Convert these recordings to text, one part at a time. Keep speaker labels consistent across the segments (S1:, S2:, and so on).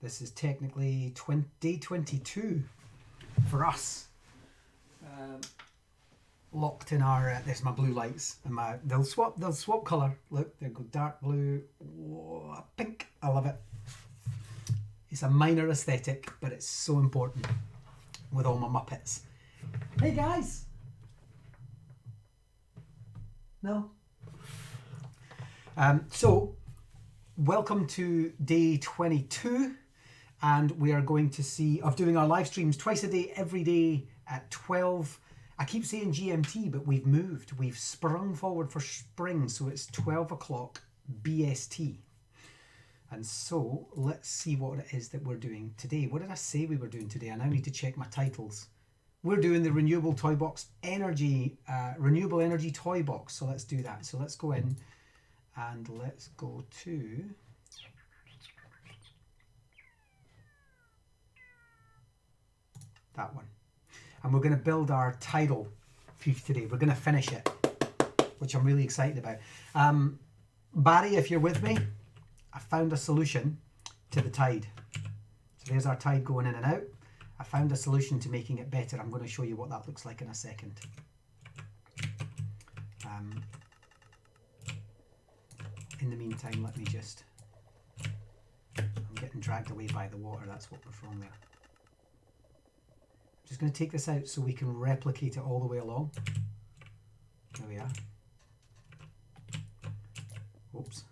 S1: This is technically day 22 for us. Locked in our, there's my blue lights, and they'll swap colour. Look, they go dark blue, whoa, pink. I love it. It's a minor aesthetic, but it's so important with all my Muppets. Hey guys! No? So, welcome to day 22, and we are going to see, of doing our live streams twice a day, every day at 12. I keep saying GMT, but we've moved. We've sprung forward for spring, so it's 12 o'clock BST. And so, let's see what it is that we're doing today. What did I say we were doing today? I now need to check my titles. We're doing the Renewable ToyBox Energy, Renewable Energy ToyBox. So let's do that. So let's go in and let's go to... that one. And we're going to build our tidal piece today. We're going to finish it, which I'm really excited about. Barry, if you're with me, I found a solution to the tide. So there's our tide going in and out. I found a solution to making it better. I'm going to show you what that looks like in a second. In the meantime, let me just... I'm getting dragged away by the water. That's what was wrong there. Just going to take this out so we can replicate it all the way along. There we are. Oops.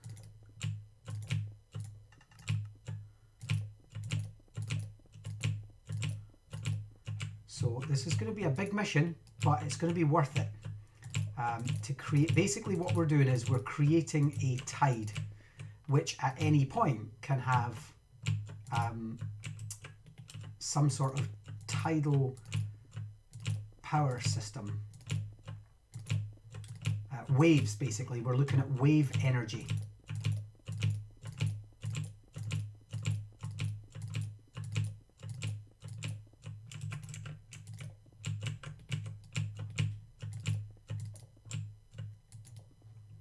S1: So this is going to be a big mission, but it's going to be worth it. To create, basically what we're doing is we're creating a tide, which at any point can have some sort of tidal power system. Waves, basically. We're looking at wave energy.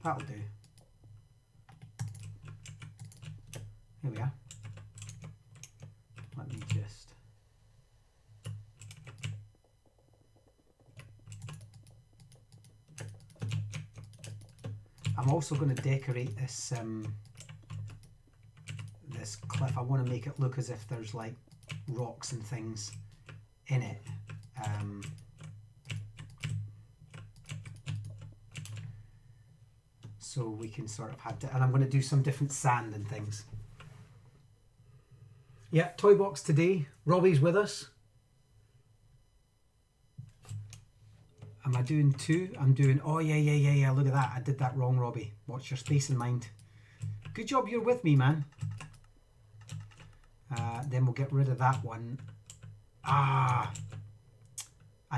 S1: That'll do. Here we are. Let me just... I'm also going to decorate this this cliff. I want to make it look as if there's like rocks and things in it. So we can sort of have to, and I'm going to do some different sand and things. Yeah, ToyBox today. Robbie's with us. Am I doing two? I'm doing, oh yeah, look at that. I did that wrong, Robbie. Watch your space in mind. Good job you're with me, man. Then we'll get rid of that one. I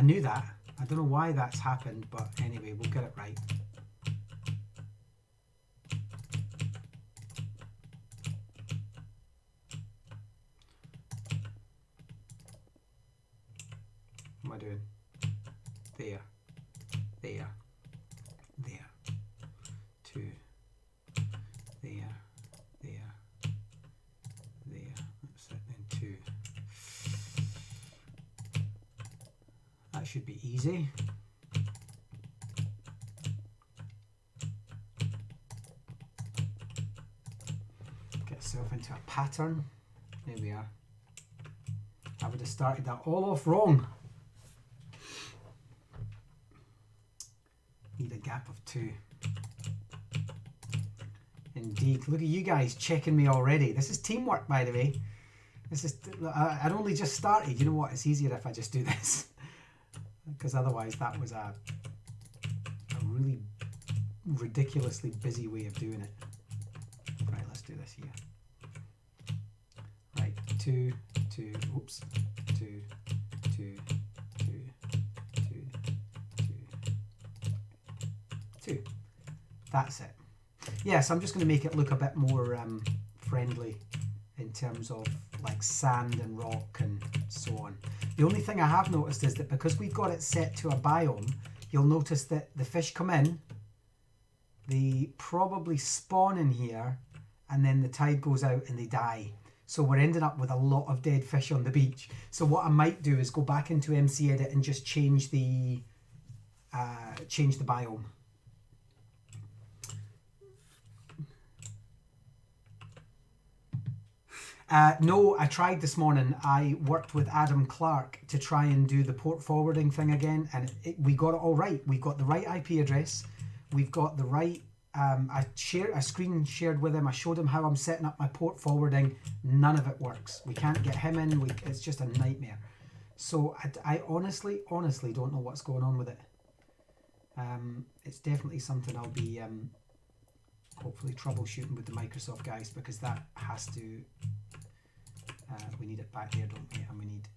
S1: knew that. I don't know why that's happened, but anyway, we'll get it right. What am I doing? There. There. There. Two. There. There. There. That's it then. Two. That should be easy. Get yourself into a pattern. There we are. I would have started that all off wrong. Need a gap of two. Indeed. Look at you guys checking me already. This is teamwork, by the way. This is, I'd only just started. You know what? It's easier if I just do this. Because otherwise that was a really ridiculously busy way of doing it. Right, let's do this here. Right, two, oops, two. That's it. Yes, I'm just going to make it look a bit more friendly in terms of like sand and rock and so on. The only thing I have noticed is that because we've got it set to a biome, you'll notice that the fish come in, they probably spawn in here, and then the tide goes out and they die. So we're ending up with a lot of dead fish on the beach. So what I might do is go back into MCEdit and just change the biome. No, I tried this morning. I worked with Adam Clark to try and do the port forwarding thing again, and we got it all right. We've got the right IP address. We've got the right... I screen shared with him. I showed him how I'm setting up my port forwarding. None of it works. We can't get him in. It's just a nightmare. So I honestly don't know what's going on with it. It's definitely something I'll be hopefully troubleshooting with the Microsoft guys, because that has to... we need it back here, don't we? And we need...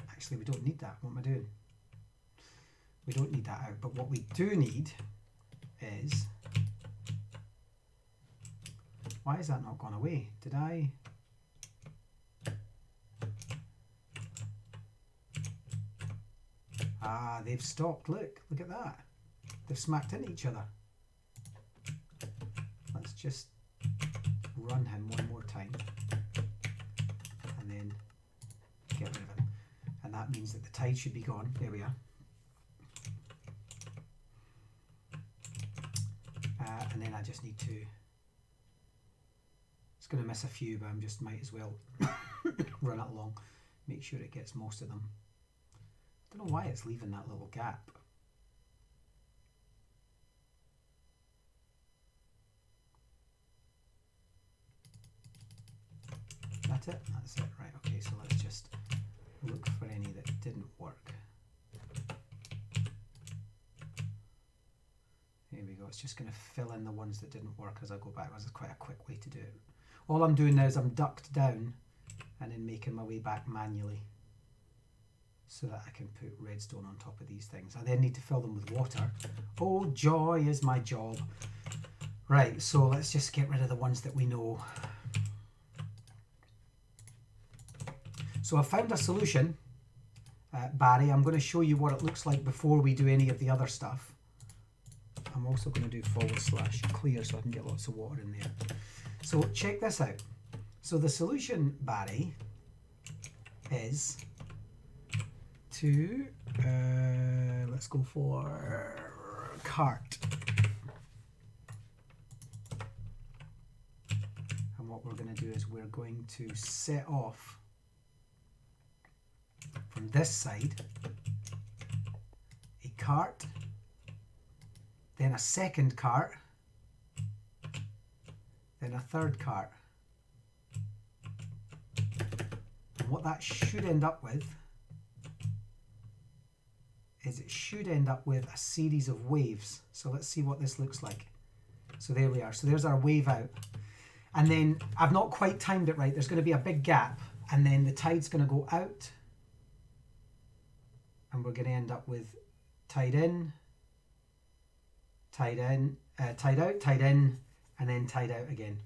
S1: Actually, we don't need that. What am I doing? We don't need that out. But what we do need is... Why has that not gone away? Did I... Ah, they've stopped. Look at that. They've smacked into each other. Let's just run him one more time and then get rid of him. And that means that the tide should be gone. There we are. And then I just need to... It's going to miss a few, but I just might as well run it along. Make sure it gets most of them. I don't know why it's leaving that little gap. That's it? That's it. Right, okay, so let's just look for any that didn't work. There we go. It's just going to fill in the ones that didn't work as I go back. That's quite a quick way to do it. All I'm doing now is I'm ducked down and then making my way back manually so that I can put redstone on top of these things. I then need to fill them with water. Oh, joy is my job. Right, so let's just get rid of the ones that we know. So I've found a solution, Barry. I'm going to show you what it looks like before we do any of the other stuff. I'm also going to do /clear so I can get lots of water in there. So check this out. So the solution, Barry, is to, let's go for cart. And what we're going to do is we're going to set off from this side a cart, then a second cart, then a third cart. And what that should end up with is it should end up with a series of waves. So let's see what this looks like. So there we are. So there's our wave out. And then I've not quite timed it right. There's going to be a big gap, and then the tide's going to go out, and we're going to end up with tide in, tide out, tide in, and then tide out again.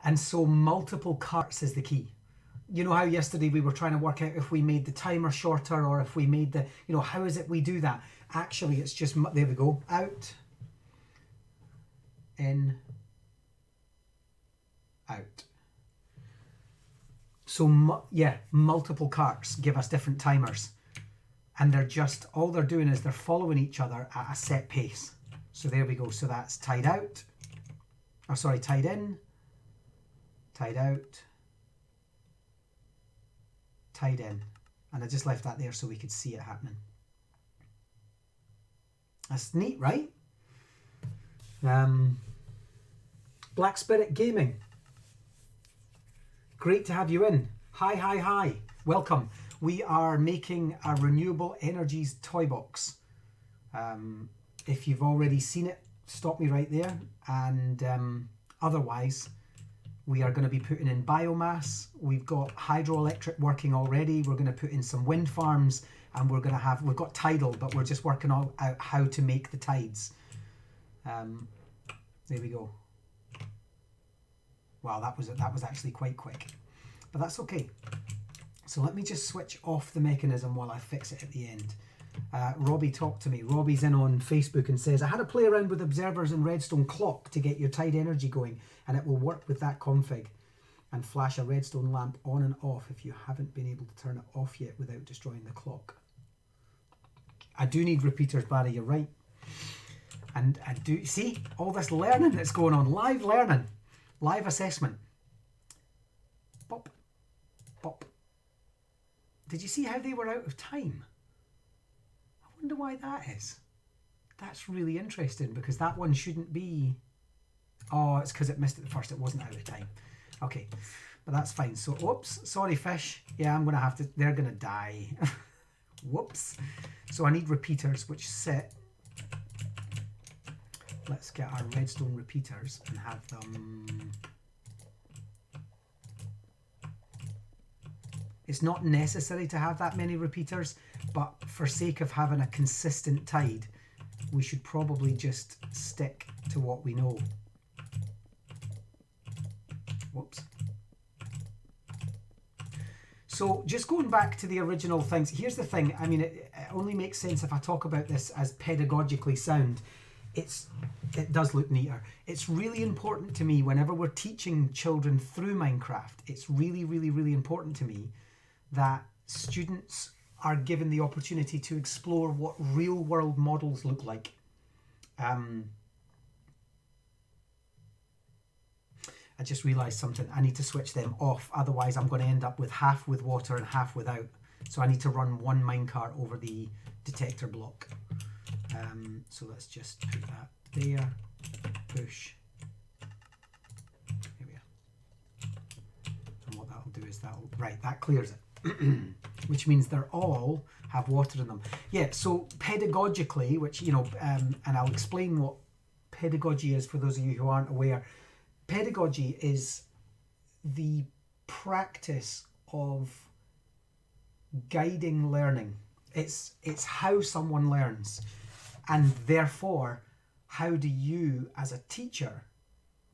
S1: And so multiple carts is the key. You know how yesterday we were trying to work out if we made the timer shorter or if we made the, you know, how is it we do that? Actually, it's just, there we go, out, in, out. So yeah, multiple carts give us different timers. And they're just, all they're doing is they're following each other at a set pace. So there we go. So that's tide out, oh sorry, tide in, tide out, tide in. And I just left that there so we could see it happening. That's neat, right? Black Spirit Gaming. Great to have you in. Hi, hi, hi. Welcome. We are making a Renewable Energies ToyBox. If you've already seen it, stop me right there. And otherwise, we are going to be putting in biomass. We've got hydroelectric working already. We're going to put in some wind farms, and we've got tidal, but we're just working out how to make the tides. There we go. Wow, that was actually quite quick, but that's okay. So let me just switch off the mechanism while I fix it at the end. Robbie talked to me. Robbie's in on Facebook and says, I had to play around with observers and redstone clock to get your tide energy going, and it will work with that config and flash a redstone lamp on and off if you haven't been able to turn it off yet without destroying the clock. I do need repeaters, Barry, you're right. And I do, see, all this learning that's going on, live learning, live assessment. Bop, bop. Did you see how they were out of time? I wonder why that is. That's really interesting because that one shouldn't be. Oh, it's because it missed it the first. It wasn't out of time. Okay, but that's fine. So, whoops, sorry, fish. Yeah, I'm going to have to, they're going to die. Whoops. So I need repeaters which sit. Let's get our redstone repeaters and have them. It's not necessary to have that many repeaters, but for sake of having a consistent tide, we should probably just stick to what we know. Whoops. So just going back to the original things, here's the thing. I mean, it only makes sense if I talk about this as pedagogically sound. It does look neater. It's really important to me whenever we're teaching children through Minecraft. It's really, really, really important to me that students are given the opportunity to explore what real world models look like. I just realised something. I need to switch them off. Otherwise, I'm going to end up with half with water and half without. So I need to run one minecart over the detector block. So let's just put that there. Push. Here we are. And what that'll do is right, that clears it. Which means they're all have water in them. Yeah, so pedagogically, which, you know, and I'll explain what pedagogy is for those of you who aren't aware. Pedagogy is the practice of guiding learning. It's how someone learns, and therefore, how do you, as a teacher,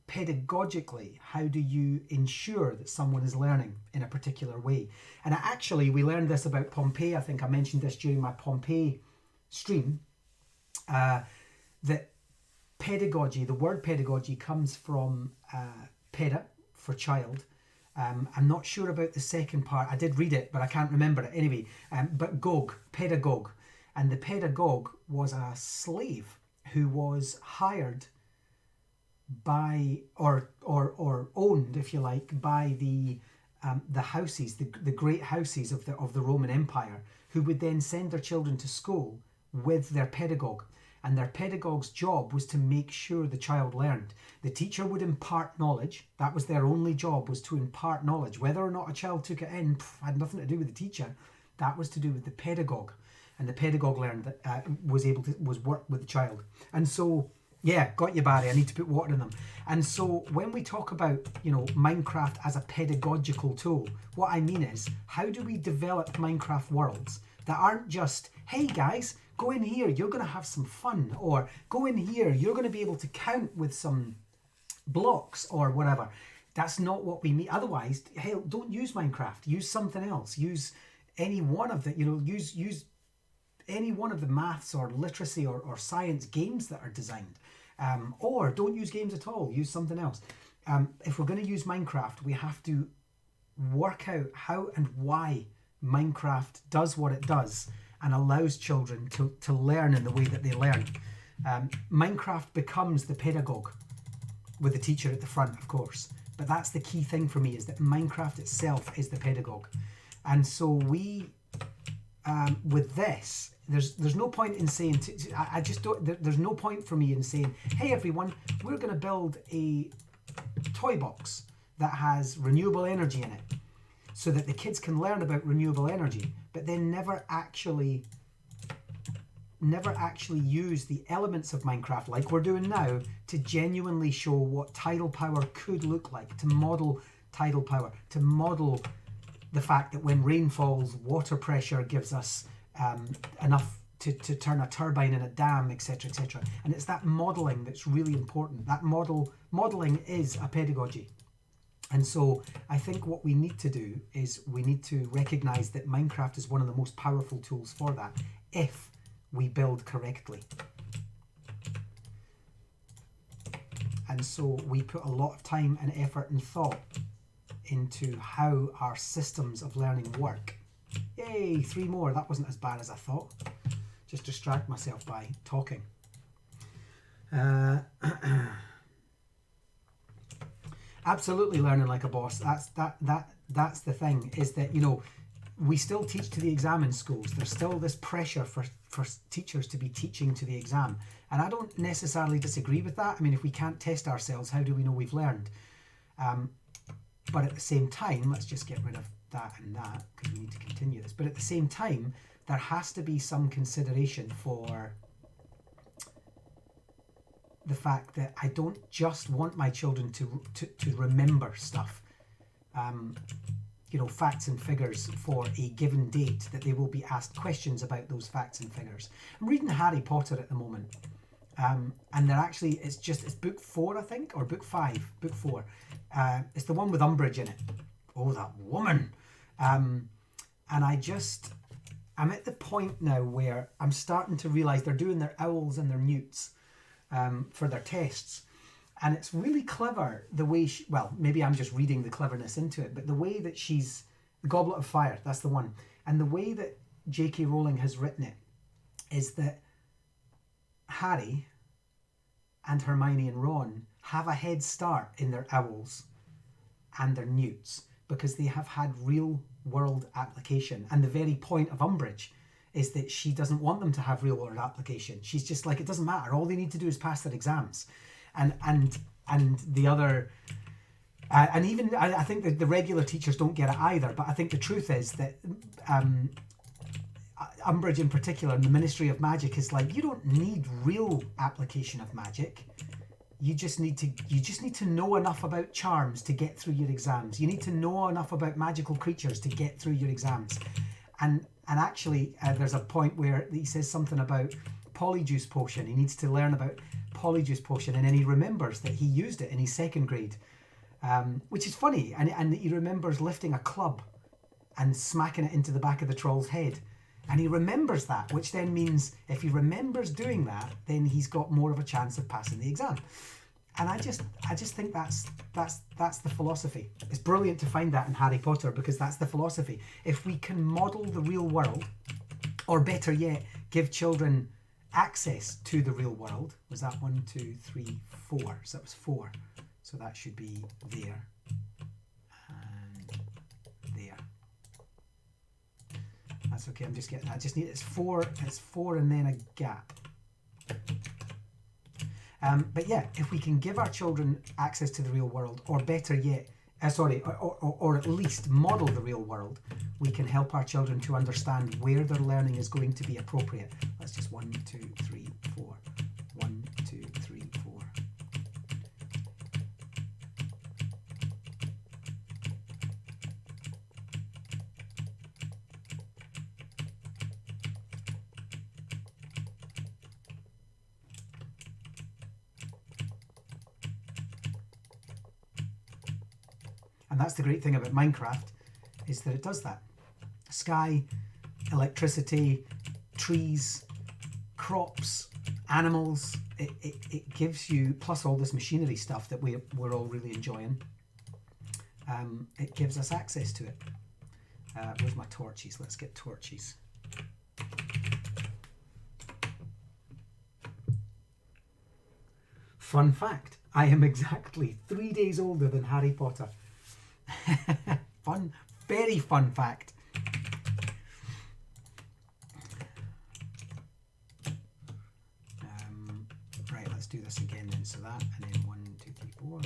S1: pedagogically, how do you ensure that someone is learning in a particular way? And actually, we learned this about Pompeii. I think I mentioned this during my Pompeii stream, that pedagogy, the word pedagogy comes from peda, for child. I'm not sure about the second part. I did read it, but I can't remember it anyway. But gog, pedagogue. And the pedagogue was a slave who was hired by, or owned, if you like, by the houses, the great houses of the Roman Empire, who would then send their children to school with their pedagogue. And their pedagogue's job was to make sure the child learned. The teacher would impart knowledge. That was their only job, was to impart knowledge. Whether or not a child took it in had nothing to do with the teacher. That was to do with the pedagogue. And the pedagogue learned that was work with the child. And so, yeah, got you, Barry. I need to put water in them. And so when we talk about, you know, Minecraft as a pedagogical tool, what I mean is, how do we develop Minecraft worlds that aren't just, hey guys, go in here, you're going to have some fun, or go in here, you're going to be able to count with some blocks or whatever. That's not what we mean. Otherwise, hell, don't use Minecraft. Use something else. Use any one of the, you know, use any one of the maths or literacy or science games that are designed. Or don't use games at all. Use something else. If we're going to use Minecraft, we have to work out how and why Minecraft does what it does and allows children to learn in the way that they learn. Minecraft becomes the pedagogue with the teacher at the front, of course. But that's the key thing for me, is that Minecraft itself is the pedagogue. And so we, with this, there's no point in saying, I just don't, there's no point for me in saying, hey everyone, we're going to build a ToyBox that has renewable energy in it, so that the kids can learn about renewable energy, but then never actually use the elements of Minecraft, like we're doing now, to genuinely show what tidal power could look like, to model tidal power, to model the fact that when rain falls, water pressure gives us enough to turn a turbine in a dam, etc., etc. And it's that modeling that's really important. That modeling is a pedagogy. And so I think what we need to do is we need to recognize that Minecraft is one of the most powerful tools for that. if we build correctly. And so we put a lot of time and effort and thought into how our systems of learning work. Yay, 3 more. That wasn't as bad as I thought. Just distract myself by talking. Absolutely learning like a boss. That's the thing, is that, you know, we still teach to the exam in schools. There's still this pressure for teachers to be teaching to the exam. And I don't necessarily disagree with that. I mean, if we can't test ourselves, how do we know we've learned? But at the same time, let's just get rid of that and that, because we need to continue this. But at the same time, there has to be some consideration for the fact that I don't just want my children to remember stuff. You know, facts and figures for a given date, that they will be asked questions about those facts and figures. I'm reading Harry Potter at the moment, and they're actually, it's book 4, I think, or book 5, book 4. It's the one with Umbridge in it. Oh, that woman. And I'm at the point now where I'm starting to realise they're doing their owls and their newts for their tests. And it's really clever the way well, maybe I'm just reading the cleverness into it, but the way that she's, the Goblet of Fire, that's the one. And the way that J.K. Rowling has written it is that Harry and Hermione and Ron have a head start in their owls and their newts because they have had real world application. And the very point of Umbridge is that she doesn't want them to have real world application. She's just like, it doesn't matter. All they need to do is pass their exams. And the other, and even I think that the regular teachers don't get it either. But I think the truth is that Umbridge in particular, and the Ministry of Magic, is like, you don't need real application of magic. You just need to know enough about charms to get through your exams. You need to know enough about magical creatures to get through your exams. And actually, there's a point where he says something about Polyjuice Potion. He needs to learn about Polyjuice Potion, and then he remembers that he used it in his 2nd grade, which is funny. And he remembers lifting a club and smacking it into the back of the troll's head. And he remembers that, which then means if he remembers doing that, then he's got more of a chance of passing the exam. And I just think that's the philosophy. It's brilliant to find that in Harry Potter, because that's the philosophy. If we can model the real world, or better yet, give children access to the real world. Was that 1, 2, 3, 4? So that was 4. So that should be there and there. That's okay. I'm just getting. I just need. It's 4. It's 4 and then a gap. But yeah, if we can give our children access to the real world, or better yet, or at least model the real world, we can help our children to understand where their learning is going to be appropriate. Let's just 1, 2, 3, 4. 1, 2, 3, 4. And that's the great thing about Minecraft, is that it does that. Sky, electricity, trees, crops, animals, it gives you, plus all this machinery stuff that we're all really enjoying, it gives us access to it. Where's my torches? Let's get torches. Fun fact, I am exactly 3 days older than Harry Potter. Fun, very fun fact. Right, let's do this again then. So that, and then 1, 2, 3, 4.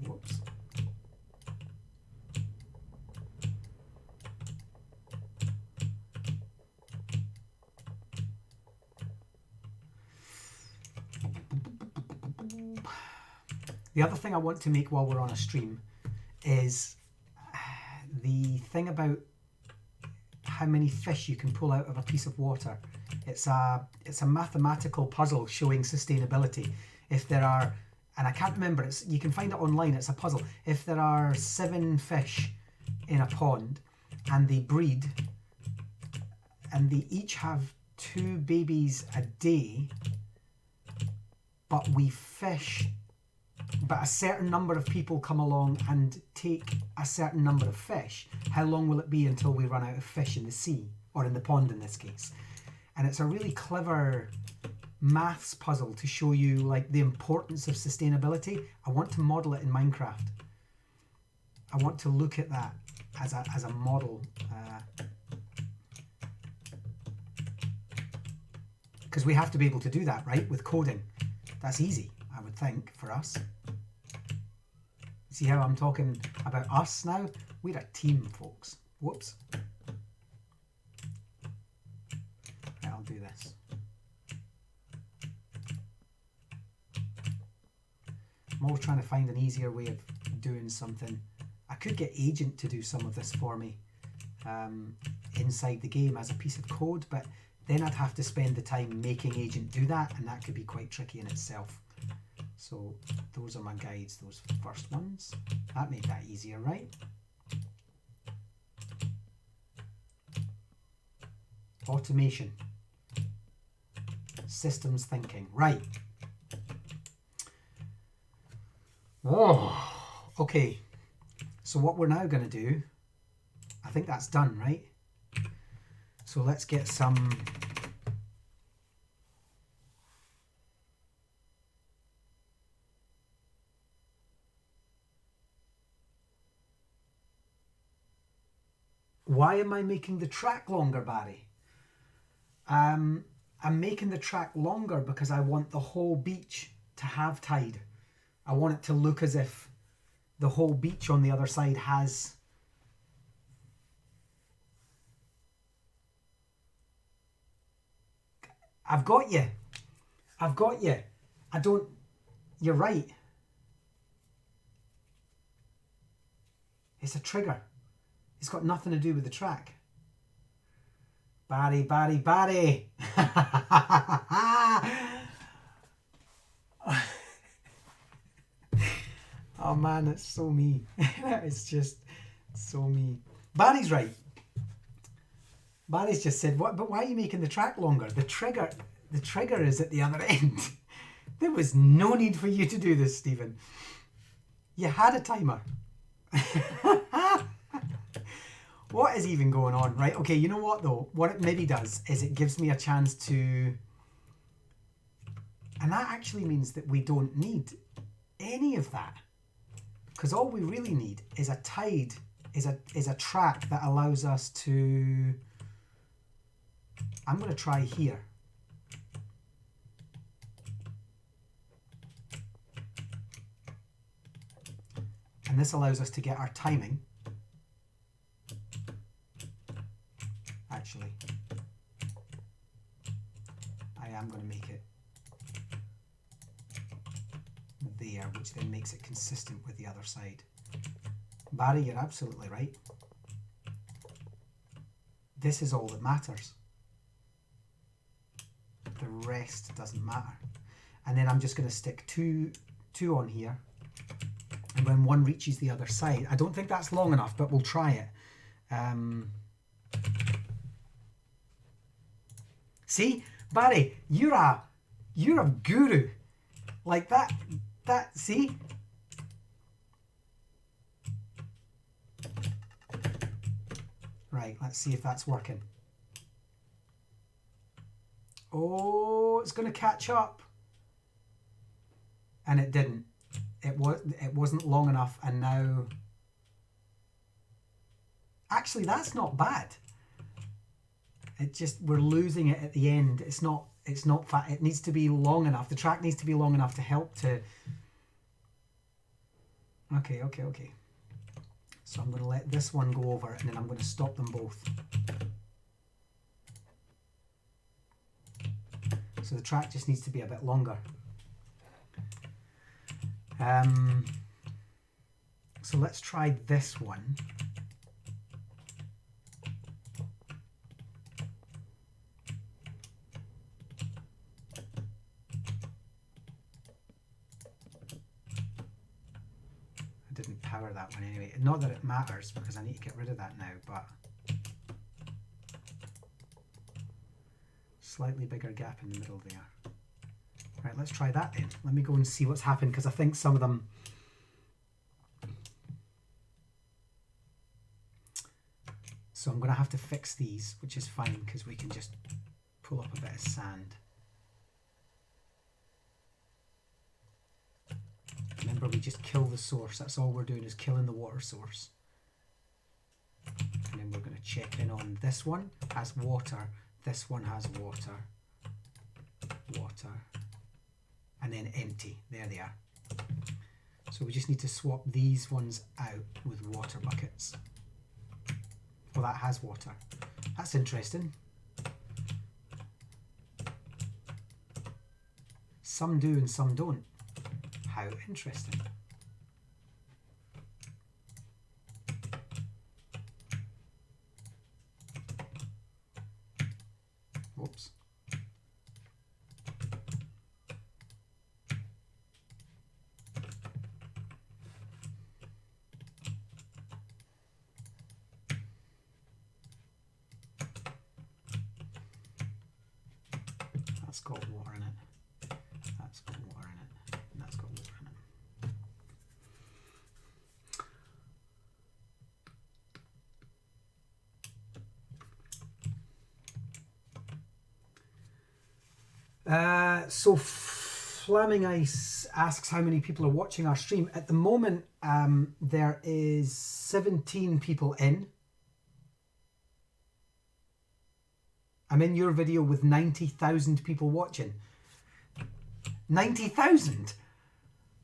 S1: Whoops. The other thing I want to make while we're on a stream is the thing about how many fish you can pull out of a piece of water. It's a mathematical puzzle showing sustainability. If there are and I can't remember, you can find it online, it's a puzzle. If there are 7 fish in a pond and they breed and they each have 2 babies a day, but a certain number of people come along and take a certain number of fish, how long will it be until we run out of fish in the sea, or in the pond in this case? And it's a really clever maths puzzle to show you like the importance of sustainability. I want to model it in Minecraft. I want to look at that as a model, because we have to be able to do that, right, with coding. That's easy, I would think, for us. See how I'm talking about us now? We're a team, folks. Whoops. Right, I'll do this. I'm always trying to find an easier way of doing something. I could get Agent to do some of this for me inside the game as a piece of code, but then I'd have to spend the time making Agent do that, and that could be quite tricky in itself. So those are my guides, those first ones. That made that easier, right? Automation. Systems thinking. Right. Whoa. Okay. So what we're now going to do, I think that's done, right? So let's get some... Why am I making the track longer, Barry? I'm making the track longer because I want the whole beach to have tide. I want it to look as if the whole beach on the other side has... I've got you. I've got you. I don't... You're right. It's a trigger. It's got nothing to do with the track. Barry, Barry, Barry. Oh man, it's so me. It's just so me. Barry's right. Barry's just said, "What? But why are you making the track longer? The trigger is at the other end." There was no need for you to do this, Stephen. You had a timer. What is even going on, right? Okay, you know what though? What it maybe does is it gives me a chance to... And that actually means that we don't need any of that. Because all we really need is a tide, is a track that allows us to... I'm going to try here. And this allows us to get our timing. Actually, I am going to make it there, which then makes it consistent with the other side. Barry, you're absolutely right. This is all that matters. The rest doesn't matter. And then I'm just going to stick two on here. And when one reaches the other side, I don't think that's long enough, but we'll try it. See, Barry, you're a guru. Like that, see? Right, let's see if that's working. Oh, it's going to catch up. And it didn't. It wasn't long enough, and now... Actually, that's not bad. It just, we're losing it at the end. It's not fat. It needs to be long enough. The track needs to be long enough to help to... Okay. So I'm going to let this one go over, and then I'm going to stop them both. So the track just needs to be a bit longer. So let's try this one. didn't power that one anyway. Not that it matters because I need to get rid of that now, but slightly bigger gap in the middle there. Right, let's try that then. Let me go and see what's happened because I think some of them... So I'm going to have to fix these, which is fine because we can just pull up a bit of sand. Remember, we just kill the source. That's all we're doing is killing the water source. And then we're going to check in on this one has water. This one has water. Water. And then empty. There they are. So we just need to swap these ones out with water buckets. Well, that has water. That's interesting. Some do and some don't. How interesting. Whoops. That's got water in it. That's got water in it. And that's got water in it. So Flaming Ice asks how many people are watching our stream. At the moment, there is 17 people in. I'm in your video with 90,000 people watching. 90,000?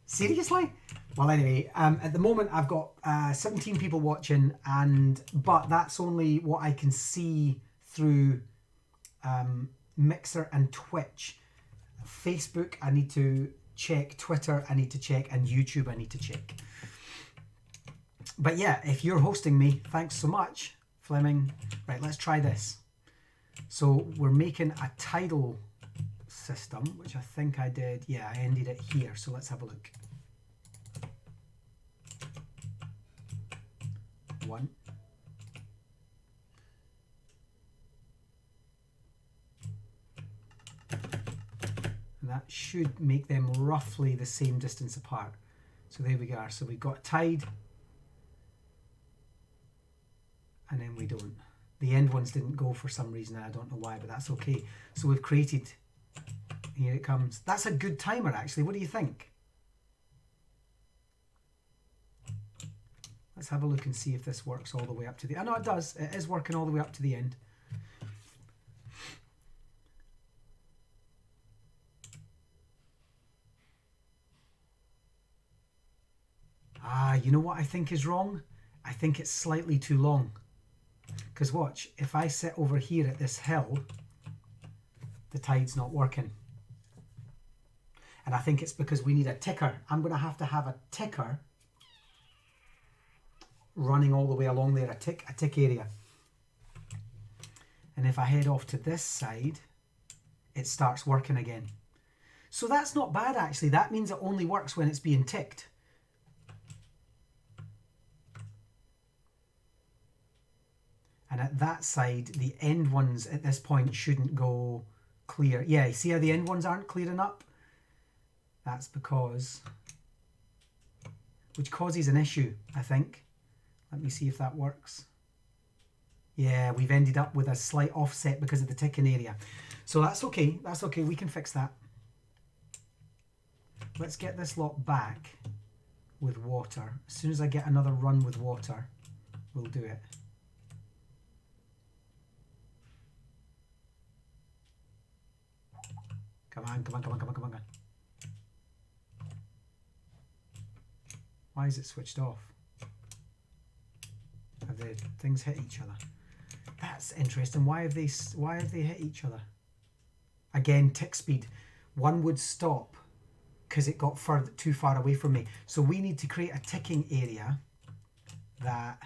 S1: Seriously? Well, anyway, at the moment I've got 17 people watching, but that's only what I can see through Mixer and Twitch. Facebook I need to check, Twitter I need to check, and YouTube I need to check. But yeah, if you're hosting me, thanks so much, Fleming. Right, let's try this. So we're making a tidal system, which I think I did. Yeah, I ended it here. So let's have a look. 1. And that should make them roughly the same distance apart. So there we go. So we've got a tide. And then we don't. The end ones didn't go for some reason. I don't know why, but that's okay. So we've created, here it comes. That's a good timer actually. What do you think? Let's have a look and see if this works all the way up to the, I know it does. It is working all the way up to the end. Ah, you know what I think is wrong? I think it's slightly too long. Because watch, if I sit over here at this hill, the tide's not working. And I think it's because we need a ticker. I'm going to have a ticker running all the way along there, a tick area. And if I head off to this side, it starts working again. So that's not bad actually. That means it only works when it's being ticked. And at that side, the end ones at this point shouldn't go clear. Yeah, you see how the end ones aren't clearing up? That's because, which causes an issue, I think. Let me see if that works. Yeah, we've ended up with a slight offset because of the ticking area. So that's okay, we can fix that. Let's get this lot back with water. As soon as I get another run with water, we'll do it. Come on, come on, come on, come on, come on. Why is it switched off? Have the things hit each other? That's interesting. Why have they hit each other? Again, tick speed. One would stop because it got too far away from me. So we need to create a ticking area that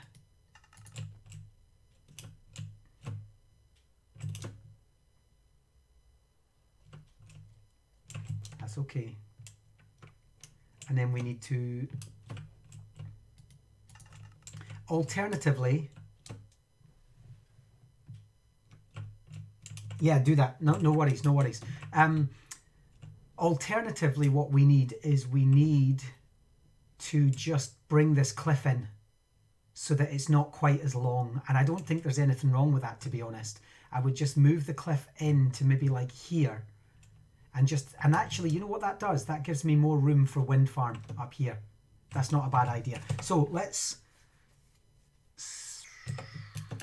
S1: that's okay. And then we need to Alternatively, yeah, do that. No worries, no worries. Alternatively, what we need is we need to just bring this cliff in so that it's not quite as long. And I don't think there's anything wrong with that, to be honest. I would just move the cliff in to maybe like here. And actually, you know what that does? That gives me more room for wind farm up here. That's not a bad idea. So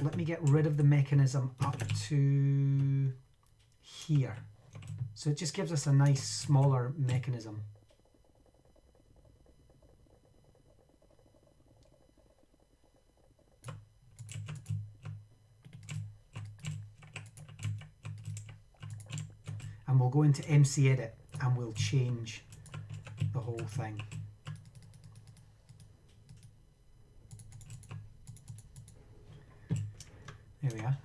S1: let me get rid of the mechanism up to here. So it just gives us a nice smaller mechanism. And we'll go into MCEdit and we'll change the whole thing. There we are.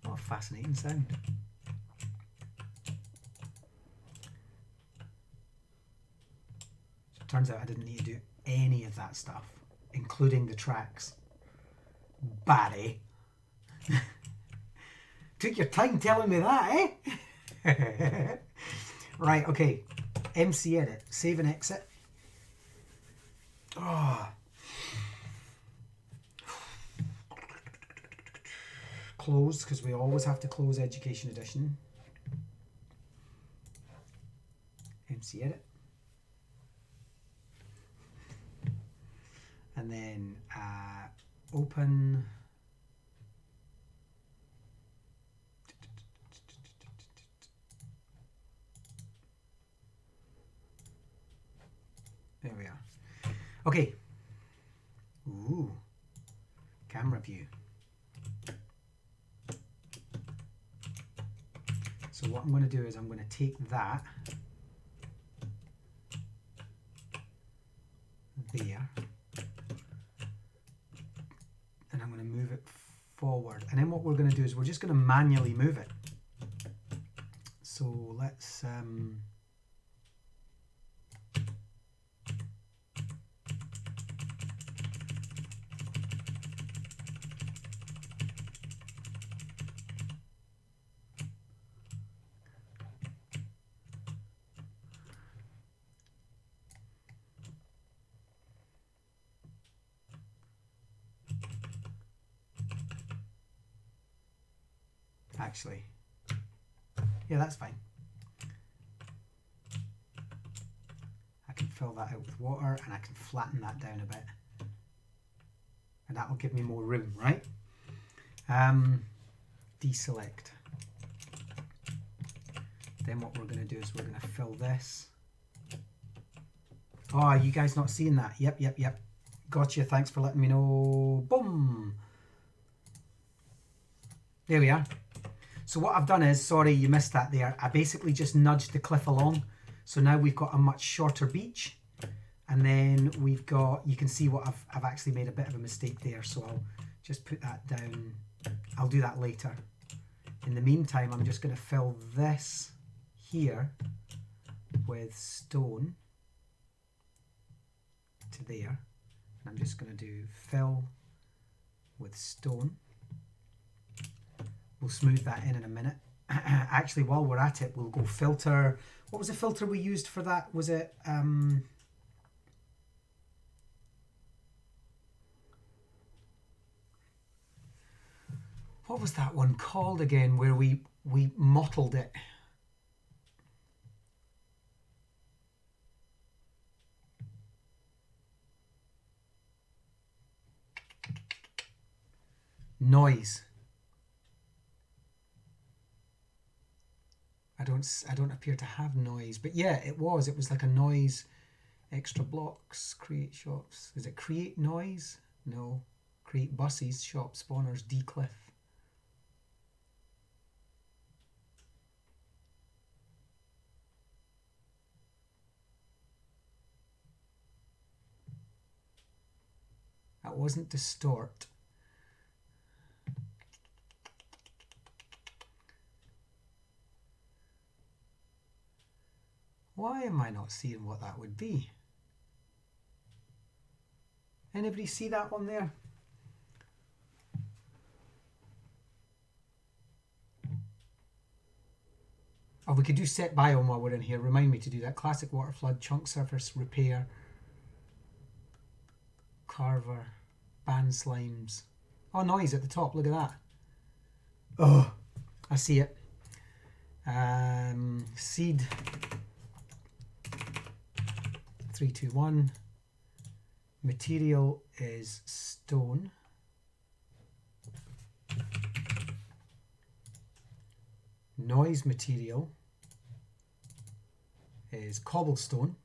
S1: What a fascinating sound. So it turns out I didn't need to do any of that stuff, including the tracks. Barry. Took your time telling me that, eh? Right, okay. MCEdit. Save and exit. Oh. Close, because we always have to close Education Edition. MCEdit. And then open. There we are. Okay. Ooh. Camera view. So what I'm going to do is I'm going to take that there and I'm going to move it forward. And then what we're going to do is we're just going to manually move it. So let's actually, yeah, that's fine. I can fill that out with water and I can flatten that down a bit. And that will give me more room, right? Deselect. Then what we're going to do is we're going to fill this. Oh, are you guys not seeing that? Yep. Gotcha. Thanks for letting me know. Boom. There we are. So what I've done is, sorry you missed that there, I basically just nudged the cliff along. So now we've got a much shorter beach. And then we've got, you can see what I've actually made a bit of a mistake there. So I'll just put that down. I'll do that later. In the meantime, I'm just going to fill this here with stone to there. And I'm just going to do fill with stone. We'll smooth that in a minute. Actually, while we're at it, we'll go filter. What was the filter we used for that? Was it what was that one called again, where we mottled it? Noise. I don't appear to have noise, but yeah, it was like a noise. Extra blocks, create shops. Is it create noise? No. Create buses, shop spawners, decliff. That wasn't distort. Why am I not seeing what that would be? Anybody see that one there? Oh, we could do set biome while we're in here. Remind me to do that. Classic water flood, chunk surface, repair, carver, band slimes. Oh, noise at the top. Look at that. Oh, I see it. Seed 321. Material is stone. Noise material is cobblestone.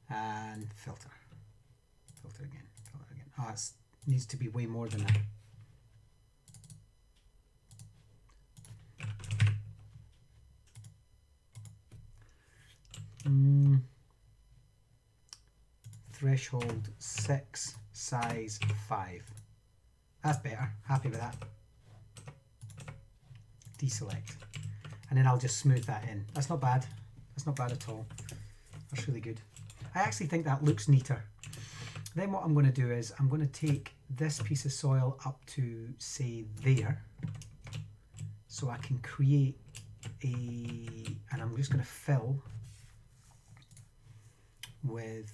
S1: And filter. Filter again. Filter again. Oh, it needs to be way more than that. Threshold 6, size 5. That's better. Happy with that. Deselect. And then I'll just smooth that in. That's not bad. That's not bad at all. That's really good. I actually think that looks neater. Then what I'm going to do is I'm going to take this piece of soil up to, say, there. So I can create and I'm just going to fill with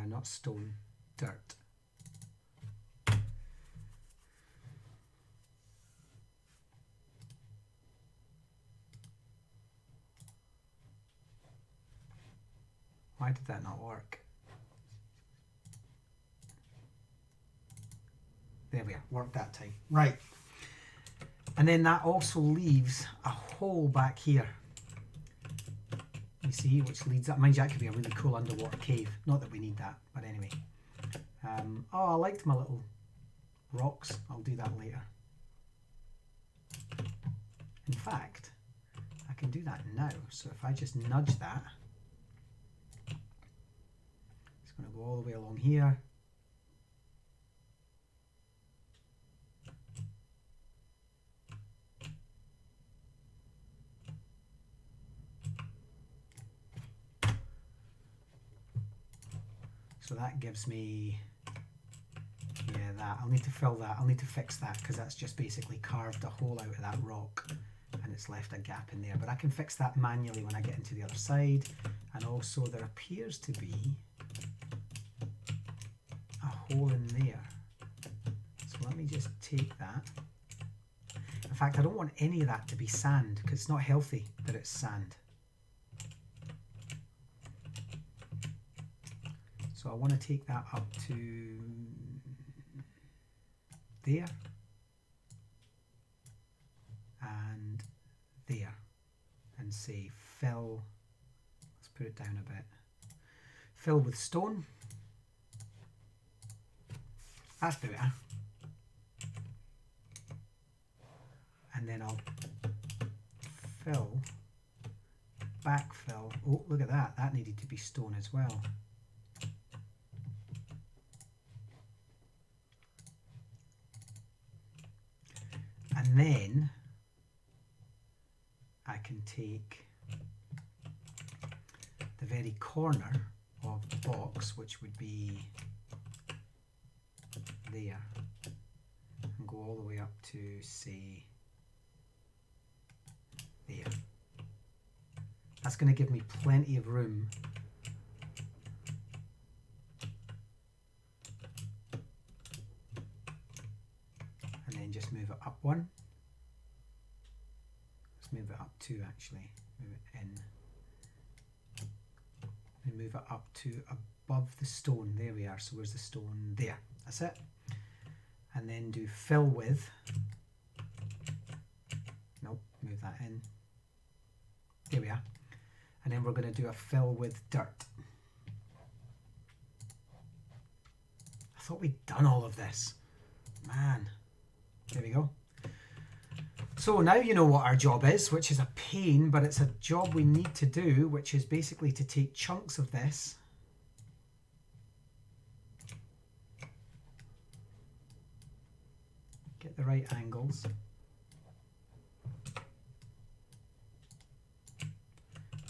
S1: not stone, dirt. Why did that not work? There we are, worked that time. Right. And then that also leaves a hole back here. You see, which leads up. Mind you, that could be a really cool underwater cave. Not that we need that, but anyway. Oh, I liked my little rocks. I'll do that later. In fact, I can do that now. So if I just nudge that, it's going to go all the way along here. So that gives me, yeah, that. I'll need to fill that. I'll need to fix that because that's just basically carved a hole out of that rock and it's left a gap in there. But I can fix that manually when I get into the other side. And also there appears to be a hole in there. So let me just take that. In fact, I don't want any of that to be sand because it's not healthy that it's sand. So I want to take that up to there and there and say fill, let's put it down a bit, fill with stone. That's better. And then I'll fill, backfill. Oh, look at that. That needed to be stone as well. And then I can take the very corner of the box, which would be there, and go all the way up to, say, there. That's going to give me plenty of room and then just move it up one. Let's move it up two actually. Move it in. And move it up to above the stone. There we are. So where's the stone? There. That's it. And then do fill with. Nope, move that in. There we are. And then we're going to do a fill with dirt. I thought we'd done all of this. Man. There we go. So now you know what our job is, which is a pain, but it's a job we need to do, which is basically to take chunks of this Get the right angles.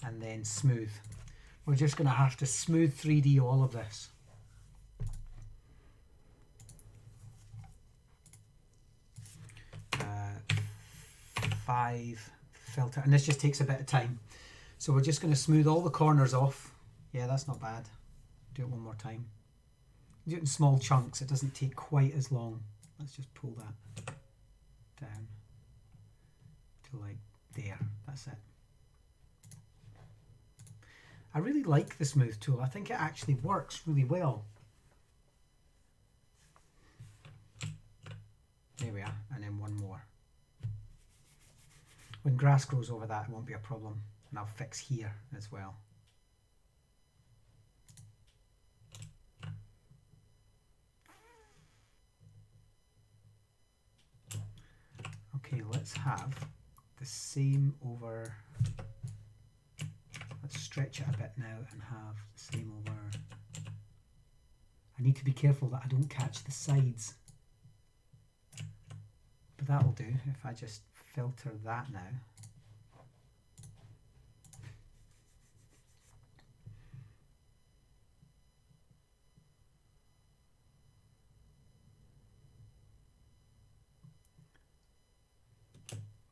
S1: And then smooth. We're just going to have to smooth 3D all of this. Five filter, and this just takes a bit of time. So we're just going to smooth all the corners off. Yeah, that's not bad. Do it one more time. Do it in small chunks. It doesn't take quite as long. Let's just pull that down to like there. That's it. I really like the smooth tool. I think it actually works really well. There we are, and then one more. When grass grows over that, it won't be a problem. And I'll fix here as well. Okay, let's have the same over. Let's stretch it a bit now and have the same over. I need to be careful that I don't catch the sides. But that'll do if I just filter that now.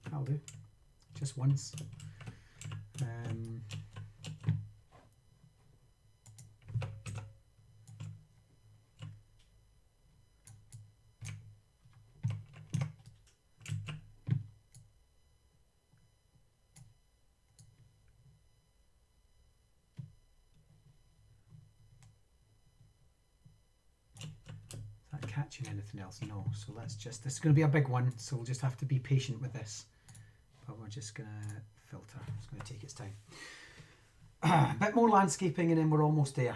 S1: That'll do. Just once. Catching anything else? No. So let's just, this is going to be a big one, so we'll just have to be patient with this. But we're just going to filter. It's going to take its time. A bit more landscaping and then we're almost there.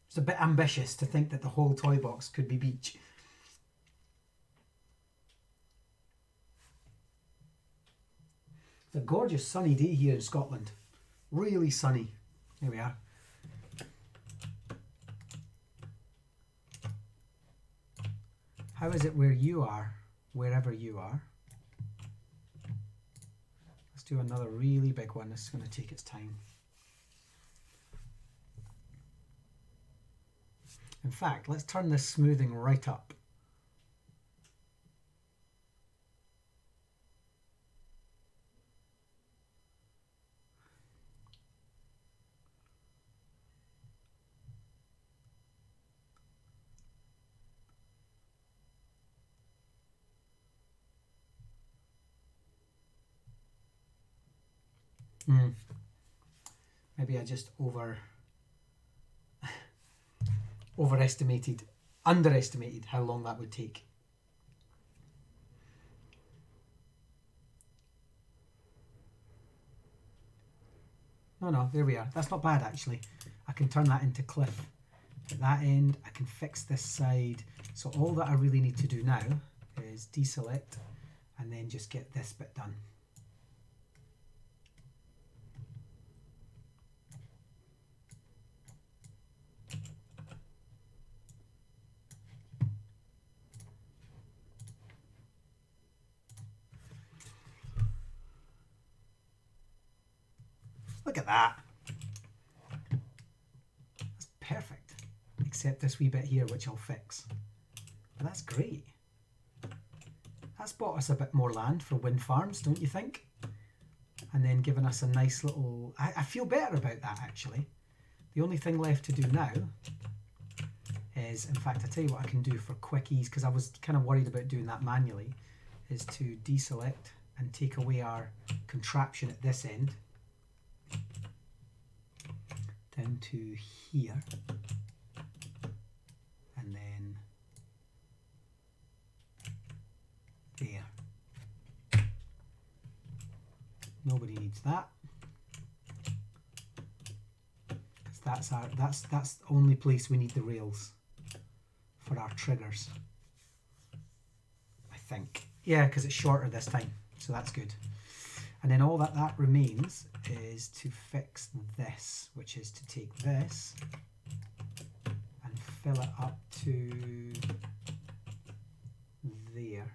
S1: It's a bit ambitious to think that the whole toy box could be beach. It's a gorgeous sunny day here in Scotland. Really sunny. There we are. How is it where you are, wherever you are? Let's do another really big one. This is going to take its time. In fact, let's turn this smoothing right up. Maybe I just underestimated how long that would take. No, there we are. That's not bad actually. I can turn that into cliff. At that end, I can fix this side. So all that I really need to do now is deselect and then just get this bit done. Look at that. That's perfect. Except this wee bit here, which I'll fix. But that's great. That's bought us a bit more land for wind farms, don't you think? And then given us a nice little... I feel better about that, actually. The only thing left to do now is, in fact, I'll tell you what I can do for quick ease, because I was kind of worried about doing that manually, is to deselect and take away our contraption at this end. Down to here, and then there. Nobody needs that, because that's the only place we need the rails for our triggers. I think, yeah, because it's shorter this time, so that's good. And then all that remains is to fix this, which is to take this and fill it up to there.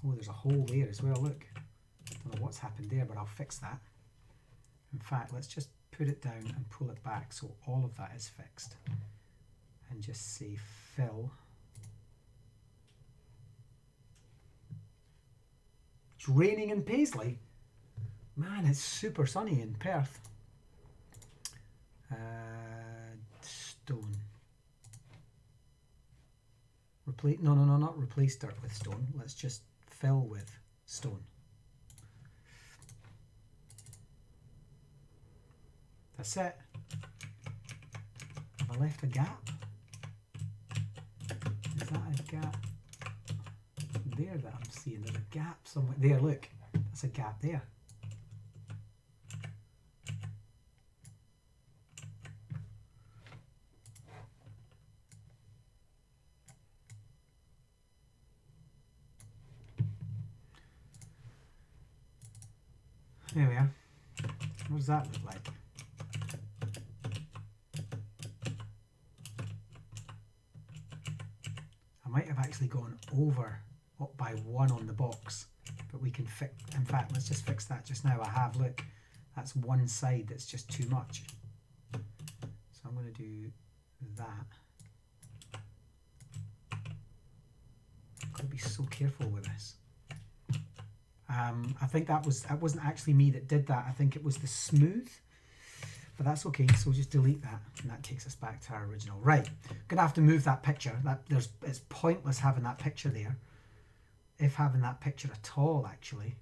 S1: Oh, there's a hole there as well, look. Don't know what's happened there, but I'll fix that. In fact, let's just put it down and pull it back so all of that is fixed. And just say fill. It's raining in Paisley. Man, it's super sunny in Perth. Stone. No, not replace dirt with stone. Let's just fill with stone. That's it. Have I left a gap? Is that a gap there that I'm seeing? There's a gap somewhere. There, look. That's a gap there. There we are. What does that look like? I might have actually gone over up by 1 on the box, but we can fix, in fact, let's just fix that just now. I have, look, that's one side that's just too much. So I'm going to do that. I've got to be so careful with this. I think that wasn't actually me that did that. I think it was the smooth, but that's okay. So we'll just delete that, and that takes us back to our original. Right, I'm gonna have to move that picture. It's pointless having that picture there, if having that picture at all, actually,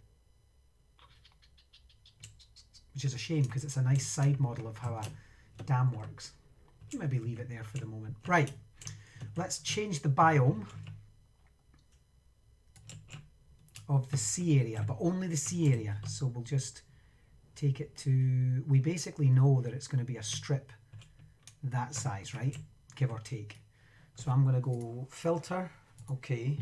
S1: which is a shame because it's a nice side model of how a dam works. Maybe leave it there for the moment. Right, let's change the biome of the sea area, but only the sea area. So we'll just take it to, we basically know that it's going to be a strip that size, right? Give or take. So I'm going to go filter, okay.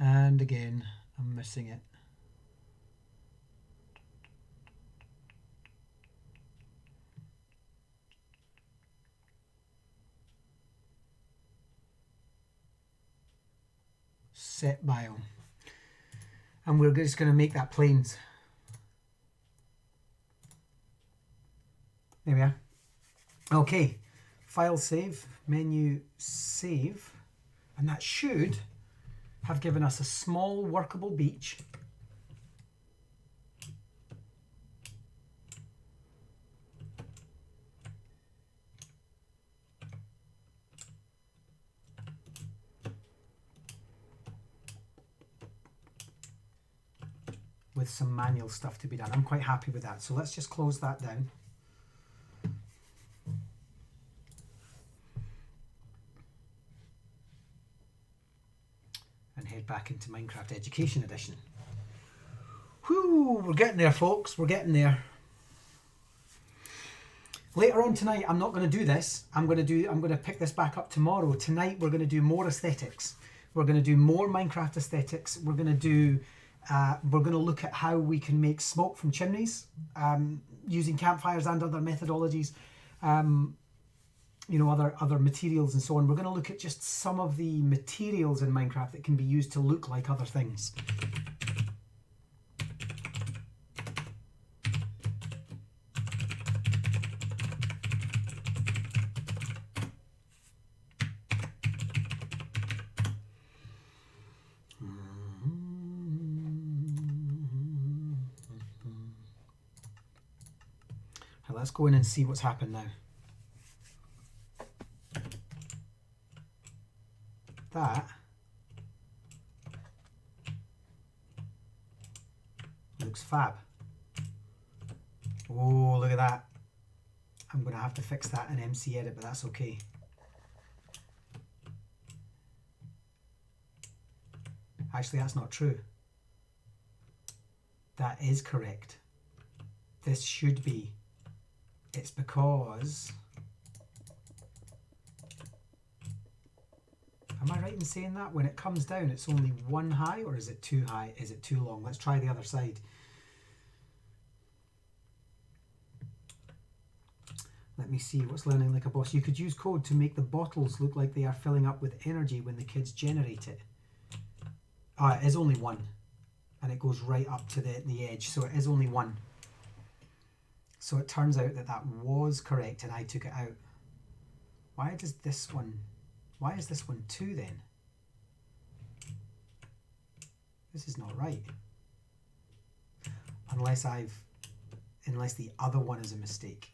S1: And again, I'm missing it. Set biome. And we're just going to make that plains. There we are. Okay, file save, menu save, and that should have given us a small workable beach. With some manual stuff to be done. I'm quite happy with that. So let's just close that down. And head back into Minecraft Education Edition. Whew, we're getting there, folks. We're getting there. Later on tonight, I'm not going to do this. I'm going to pick this back up tomorrow. Tonight, we're going to do more aesthetics. We're going to do more Minecraft aesthetics. We're going to look at how we can make smoke from chimneys using campfires and other methodologies. You know, other materials and so on. We're going to look at just some of the materials in Minecraft that can be used to look like other things. Now let's go in and see what's happened now. That looks fab. Oh, look at that. I'm going to have to fix that in MCEdit, but that's okay. Actually, that's not true. That is correct. this should be. It's because, am I right in saying that? When it comes down, it's only one high, or is it too high? Is it too long? Let's try the other side. Let me see, what's learning like a boss? You could use code to make the bottles look like they are filling up with energy when the kids generate it. Oh, it is only one. And it goes right up to the edge, so it is only one. So it turns out that that was correct and I took it out. Why is this one 2 then? This is not right. Unless the other one is a mistake.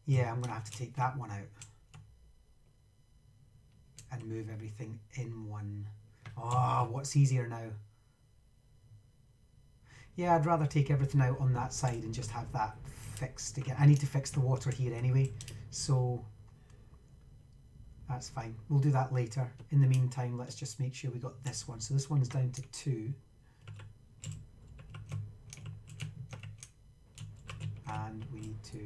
S1: Yeah, I'm going to have to take that one out and move everything in one. Oh, what's easier now? Yeah, I'd rather take everything out on that side and just have that fixed again. I need to fix the water here anyway, so that's fine. We'll do that later. In the meantime, let's just make sure we got this one. So this one's down to 2. And we need to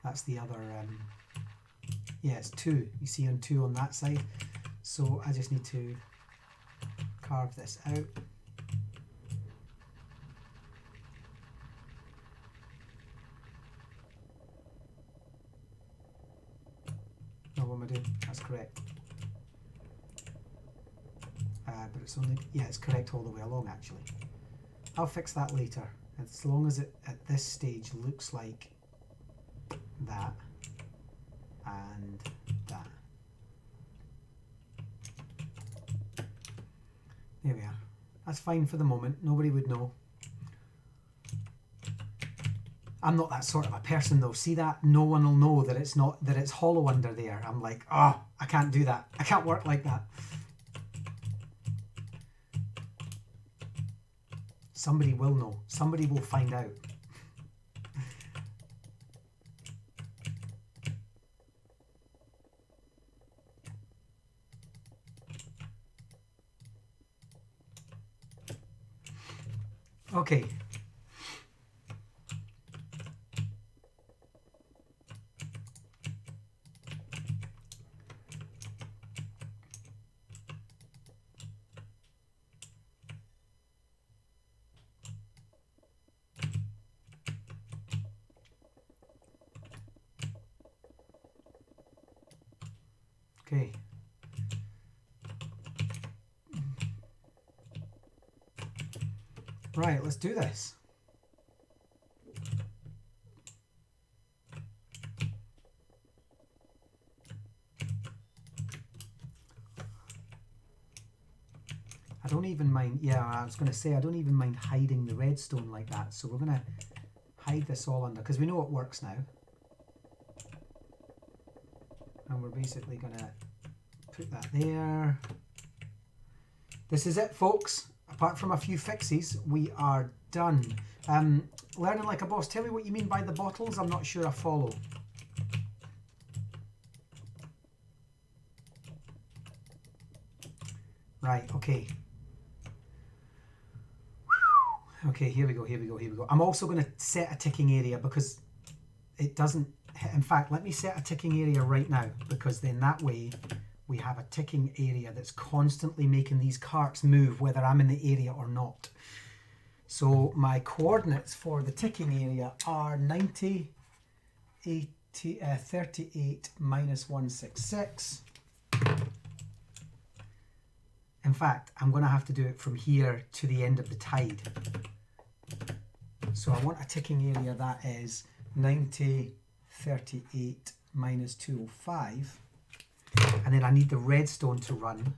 S1: that's the other yeah, it's 2. You see on 2 on that side. So I just need to carve this out. No, what am I doing? That's correct. But it's only, yeah, it's correct all the way along actually. I'll fix that later. As long as it at this stage looks like that and that. There we are. That's fine for the moment. Nobody would know. I'm not that sort of a person though. See that? No one will know that it's not, that it's hollow under there. I'm like, oh, I can't do that. I can't work like that. Somebody will know. Somebody will find out. Okay. Okay. Right, let's do this. I don't even mind, yeah, I was going to say, I don't even mind hiding the redstone like that. So we're going to hide this all under, because we know it works now. And we're basically going to put that there. This is it, folks. Apart from a few fixes, we are done. Learning like a boss, tell me what you mean by the bottles. I'm not sure I follow. Right, okay. Okay, here we go, here we go, here we go. I'm also going to set a ticking area because it doesn't... In fact, let me set a ticking area right now, because then that way we have a ticking area that's constantly making these carts move whether I'm in the area or not. So my coordinates for the ticking area are 90, 80, 38 minus 166. In fact, I'm going to have to do it from here to the end of the tide. So I want a ticking area that is 90, 38 minus 205. And then I need the redstone to run.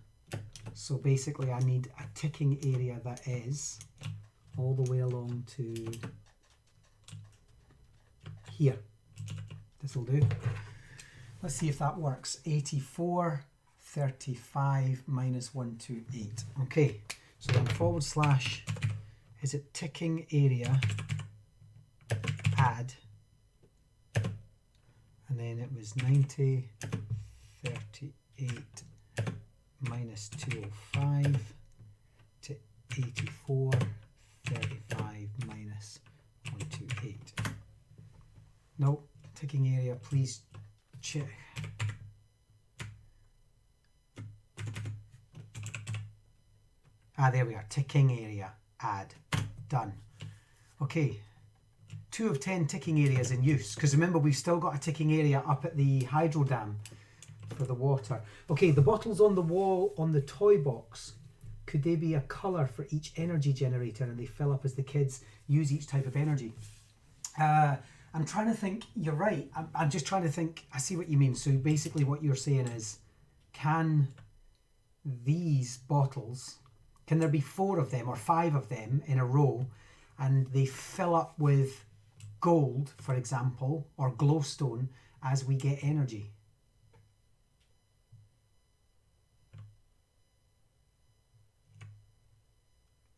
S1: So basically I need a ticking area that is all the way along to here. This will do. Let's see if that works. 84, 35 minus 128. Okay, so then forward slash, is it ticking area, add and then it was 90, 38 minus 205 to 84, 35 minus 128. No, ticking area, please check. Ah, there we are, ticking area, add, done. Okay, 2 of 10 ticking areas in use, because remember we've still got a ticking area up at the hydro dam for the water. Okay, the bottles on the wall on the toy box, could they be a colour for each energy generator and they fill up as the kids use each type of energy? I'm trying to think, you're right, I'm just trying to think, I see what you mean. So basically what you're saying is, can these bottles, can there be 4 of them or 5 of them in a row and they fill up with gold, for example, or glowstone as we get energy?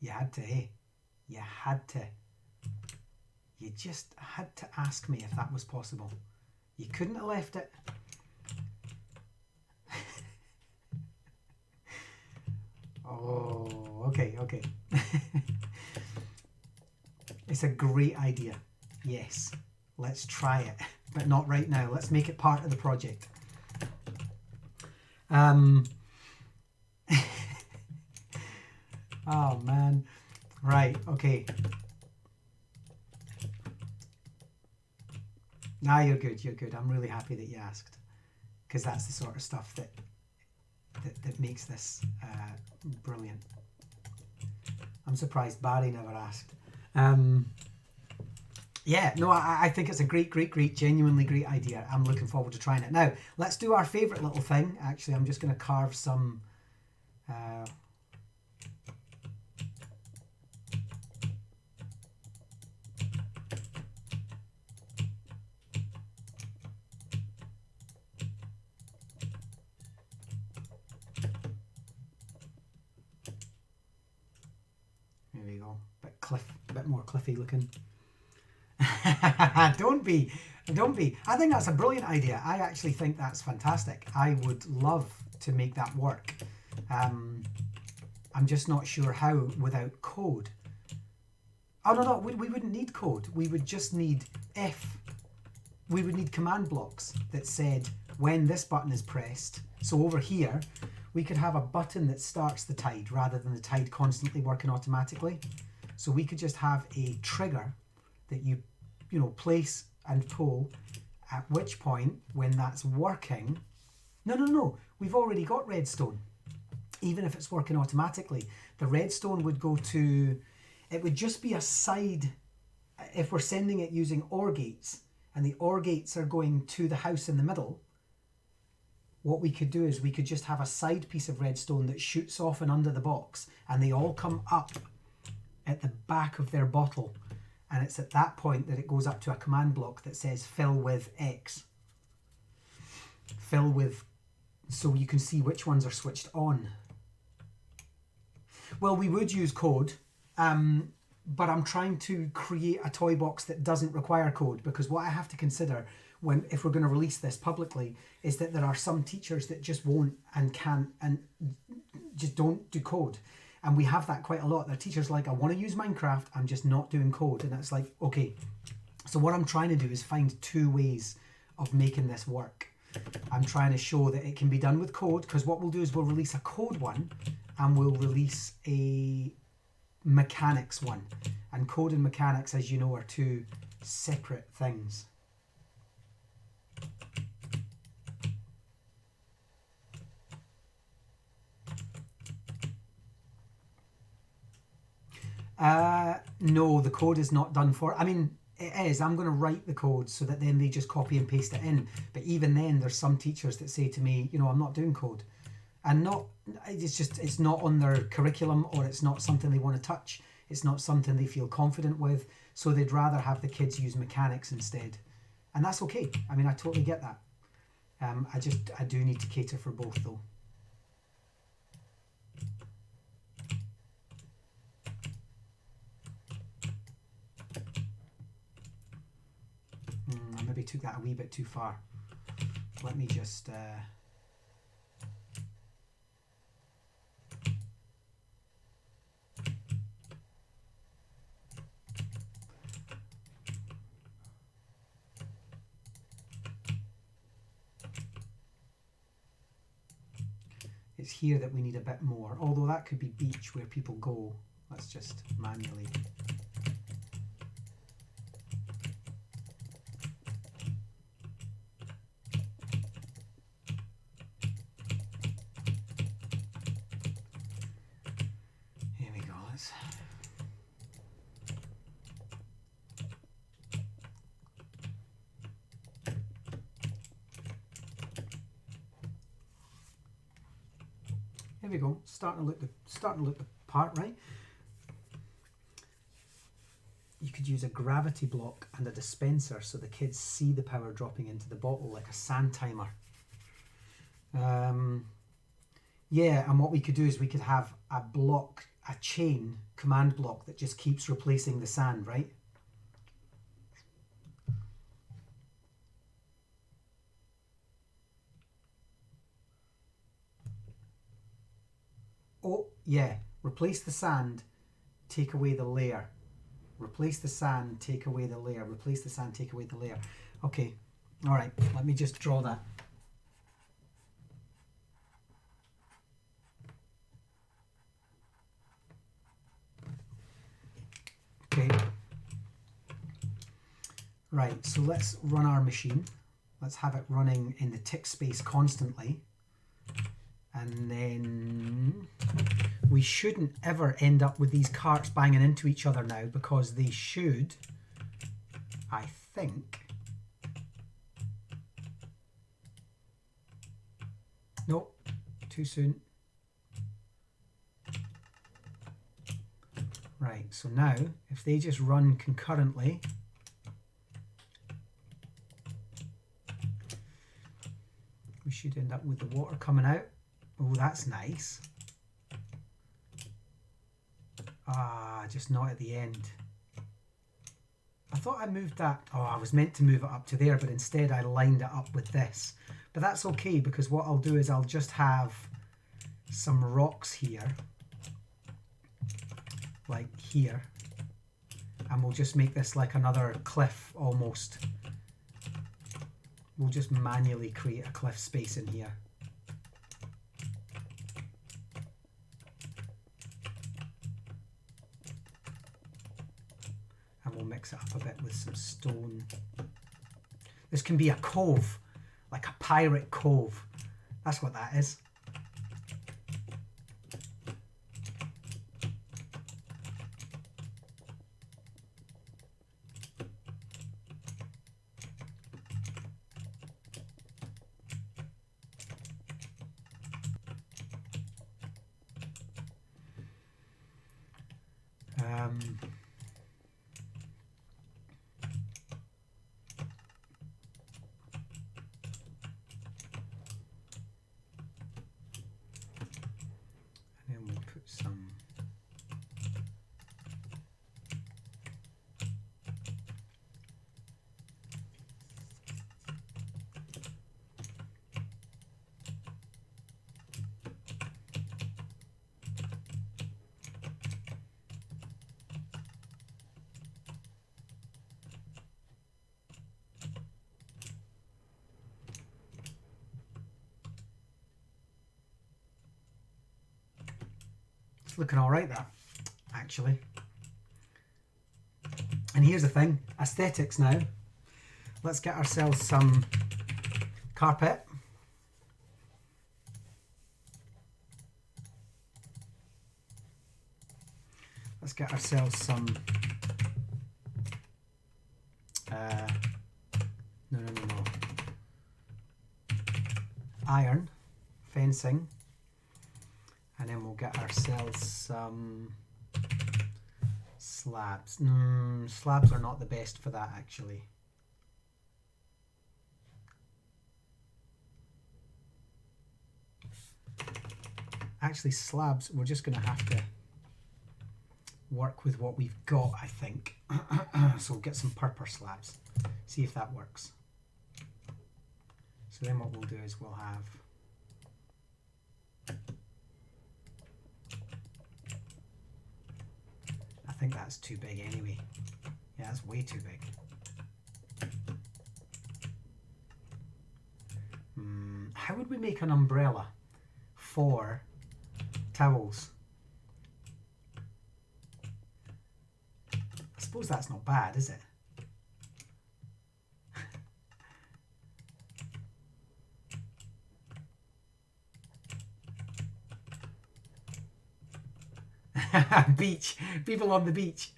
S1: You had to, eh? You had to. You just had to ask me if that was possible. You couldn't have left it. Oh, okay, okay. It's a great idea. Yes, let's try it, but not right now. Let's make it part of the project. Oh man, right, okay. Nah, you're good, you're good. I'm really happy that you asked, because that's the sort of stuff that makes this brilliant. I'm surprised Barry never asked. Yeah, no, I think it's a great, genuinely great idea. I'm looking forward to trying it. Now, let's do our favourite little thing. Actually, I'm just going to carve some... There we go. Bit more cliffy looking. Don't be. I think that's a brilliant idea. I actually think that's fantastic. I would love to make that work. I'm just not sure how without code. Oh no, we wouldn't need code. We would just need we would need command blocks that said when this button is pressed. So over here, we could have a button that starts the tide rather than the tide constantly working automatically. So we could just have a trigger that you place and pull, at which point when that's working, no, we've already got redstone. Even if it's working automatically, the redstone would go to, it would just be a side, if we're sending it using OR gates and the OR gates are going to the house in the middle, what we could do is we could just have a side piece of redstone that shoots off and under the box, and they all come up at the back of their bottle. And it's at that point that it goes up to a command block that says fill with X. Fill with, so you can see which ones are switched on. Well, we would use code, but I'm trying to create a toy box that doesn't require code, because what I have to consider if we're going to release this publicly is that there are some teachers that just won't and can't and just don't do code. And we have that quite a lot. There are teachers like, I want to use Minecraft, I'm just not doing code. And it's like, okay. So what I'm trying to do is find 2 ways of making this work. I'm trying to show that it can be done with code, because what we'll do is we'll release a code one and we'll release a mechanics one. And code and mechanics, as you know, are 2 separate things. No, the code is not done for, I mean, it is. I'm going to write the code so that then they just copy and paste it in. But even then, there's some teachers that say to me, I'm not doing code. And it's not on their curriculum, or it's not something they want to touch. It's not something they feel confident with. So they'd rather have the kids use mechanics instead. And that's okay. I mean, I totally get that. I do need to cater for both though. I maybe took that a wee bit too far. let me just... It's here that we need a bit more, although that could be beach where people go. Let's just manually. Here we go. Let's... There we go. Starting to look the part, right? You could use a gravity block and a dispenser so the kids see the power dropping into the bottle like a sand timer. Yeah, and what we could do is we could have a block, a chain command block that just keeps replacing the sand, right? Oh, yeah, replace the sand, take away the layer. Replace the sand, take away the layer. Replace the sand, take away the layer. Okay, all right, let me just draw that. Okay. Right, so let's run our machine. Let's have it running in the tick space constantly. And then we shouldn't ever end up with these carts banging into each other now, because they should, I think... Nope, too soon. Right, so now if they just run concurrently, we should end up with the water coming out. Oh, that's nice. Ah, just not at the end. I thought I moved that. Oh, I was meant to move it up to there, but instead I lined it up with this. But that's okay, because what I'll do is I'll just have some rocks here, like here, and we'll just make this like another cliff almost. We'll just manually create a cliff space in here. And we'll mix it up a bit with some stone. This can be a cove, like a pirate cove. That's what that is. And then we'll put some looking all right, that, actually. And here's the thing, aesthetics now. Let's get ourselves some carpet. Let's get ourselves some no, iron fencing. And then we'll get ourselves some slabs. Slabs are not the best for that, actually. Actually, slabs, we're just going to have to work with what we've got, I think. So we'll get some purple slabs. See if that works. So So then what we'll do is we'll have I think that's too big anyway. Yeah, that's way too big. How would we make an umbrella for towels? I suppose that's not bad, is it? Beach. People on the beach.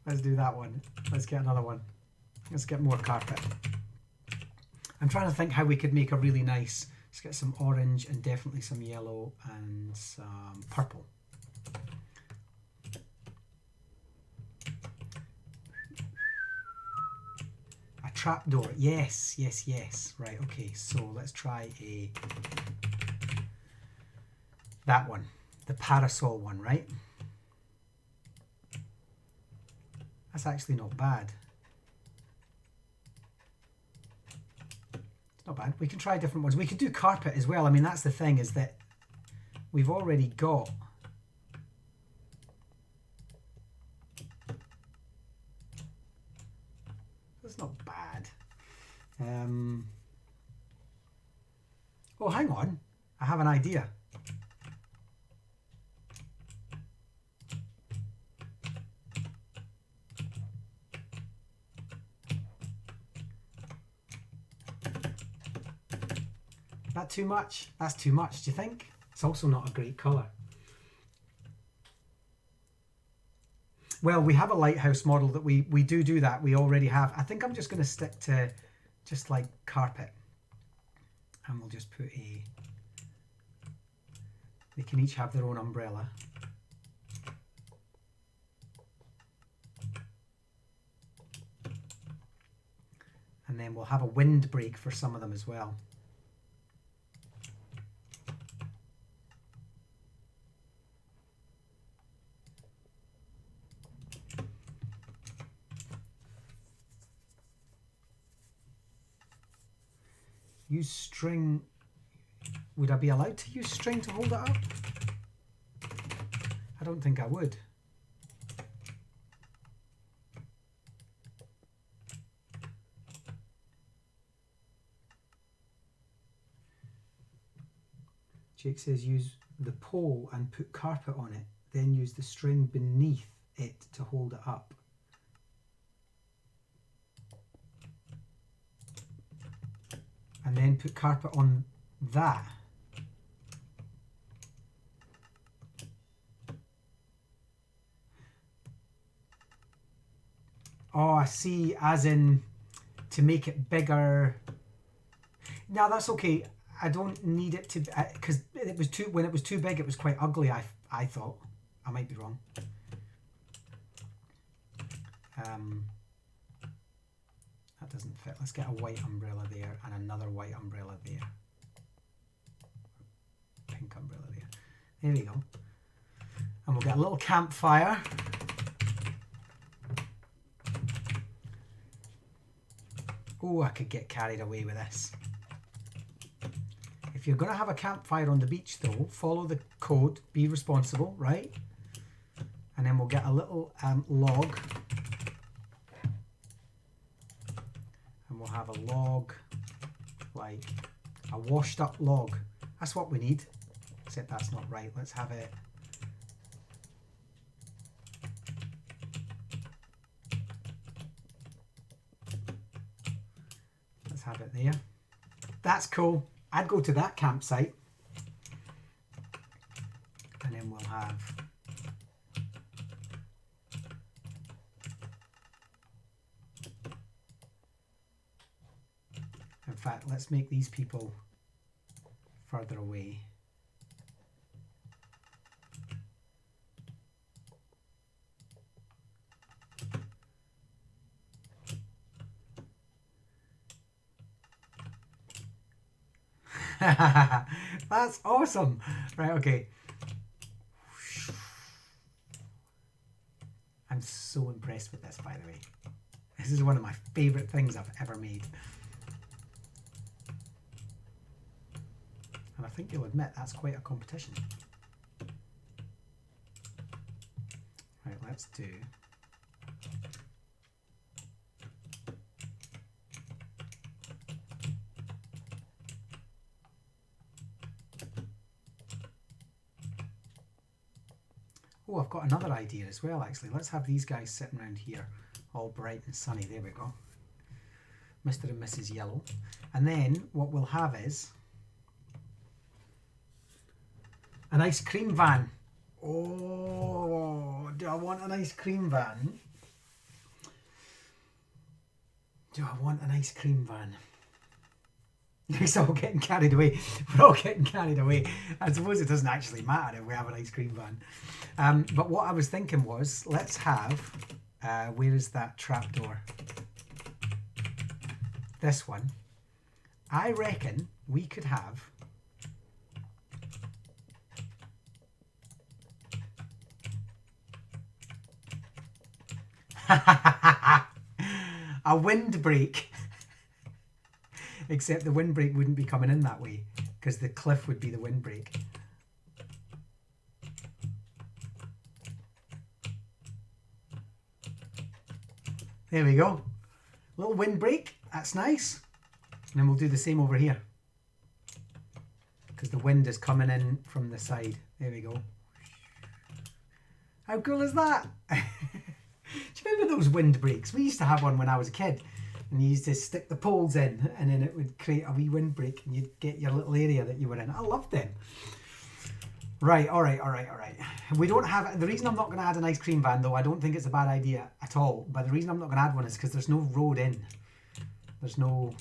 S1: Let's do that one. Let's get another one. Let's get more carpet. I'm trying to think how we could make a really nice... Let's get some orange and definitely some yellow and some purple. A trapdoor. Yes, yes, yes. Right, okay. So let's try that one. The parasol one, right? That's actually not bad. It's not bad. We can try different ones. We could do carpet as well. I mean, that's the thing, is that we've already got... That's not bad. Oh, hang on. I have an idea. That too much? That's too much, do you think? It's also not a great colour. Well, we have a lighthouse model that we do that. We already have. I think I'm just going to stick to just like carpet. And we'll just put a... They can each have their own umbrella. And then we'll have a windbreak for some of them as well. Use string. Would I be allowed to use string to hold it up? I don't think I would. Jake says use the pole and put carpet on it, then use the string beneath it to hold it up. And then put carpet on that. Oh, I see, as in to make it bigger. Now that's okay. I don't need it to, because it was too, when it was too big, it was quite ugly, I thought. I might be wrong. That doesn't fit. Let's get a white umbrella there and another white umbrella there. Pink umbrella there. There we go. And we'll get a little campfire. Oh, I could get carried away with this. If you're going to have a campfire on the beach though, follow the code, be responsible, right? And then we'll get a little log. And we'll have a log, like a washed up log. That's what we need, except that's not right. Let's have it. Let's have it there. That's cool. I'd go to that campsite. And then we'll have... In fact, let's make these people further away. That's awesome. Right, okay. I'm so impressed with this, by the way. This is one of my favorite things I've ever made. think you'll admit that's quite a competition. Right, let's do... Oh, I've got another idea as well, actually. Let's have these guys sitting around here, all bright and sunny. There we go. Mr. and Mrs. Yellow. And then what we'll have is an ice cream van. Oh, do I want an ice cream van? Do I want an ice cream van? It's all getting carried away. We're all getting carried away. I suppose it doesn't actually matter if we have an ice cream van. But what I was thinking was, let's have, where is that trapdoor? This one. I reckon we could have a windbreak. Except the windbreak wouldn't be coming in that way because the cliff would be the windbreak. There we go. Little windbreak. That's nice. And then we'll do the same over here because the wind is coming in from the side. There we go. How cool is that? Do you remember those windbreaks? We used to have one when I was a kid. And you used to stick the poles in and then it would create a wee windbreak and you'd get your little area that you were in. I loved them. Right, all right. We don't have... The reason I'm not going to add an ice cream van, though, I don't think it's a bad idea at all. But the reason I'm not going to add one is because there's no road in. There's no...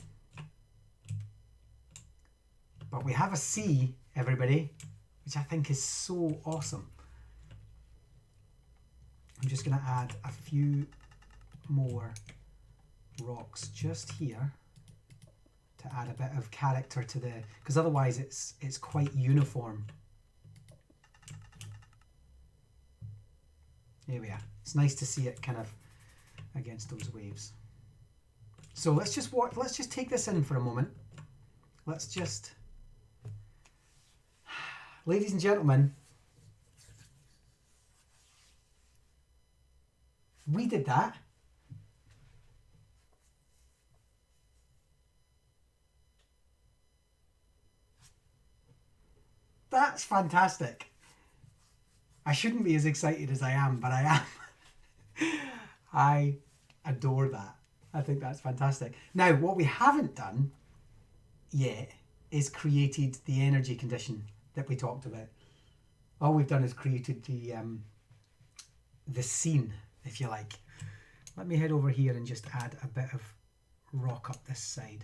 S1: But we have a sea, everybody, which I think is so awesome. I'm just going to add a few more rocks just here to add a bit of character to the, because otherwise it's quite uniform. There we are. It's nice to see it kind of against those waves. So let's just take this in for a moment. Let's just, ladies and gentlemen, we did that. That's fantastic. I shouldn't be as excited as I am, but I am. I adore that. I think that's fantastic. Now, what we haven't done yet is created the energy condition that we talked about. All we've done is created the scene, if you like. Let me head over here and just add a bit of rock up this side.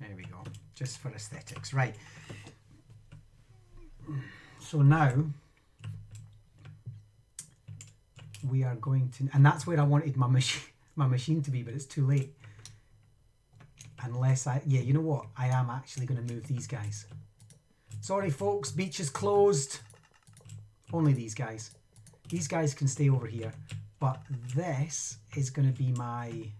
S1: There we go, just for aesthetics. Right. So now we are going to, and that's where I wanted my machine to be, but it's too late. Unless yeah, you know what? I am actually going to move these guys. Sorry folks, beach is closed. Only these guys. These guys can stay over here. But this is going to be my...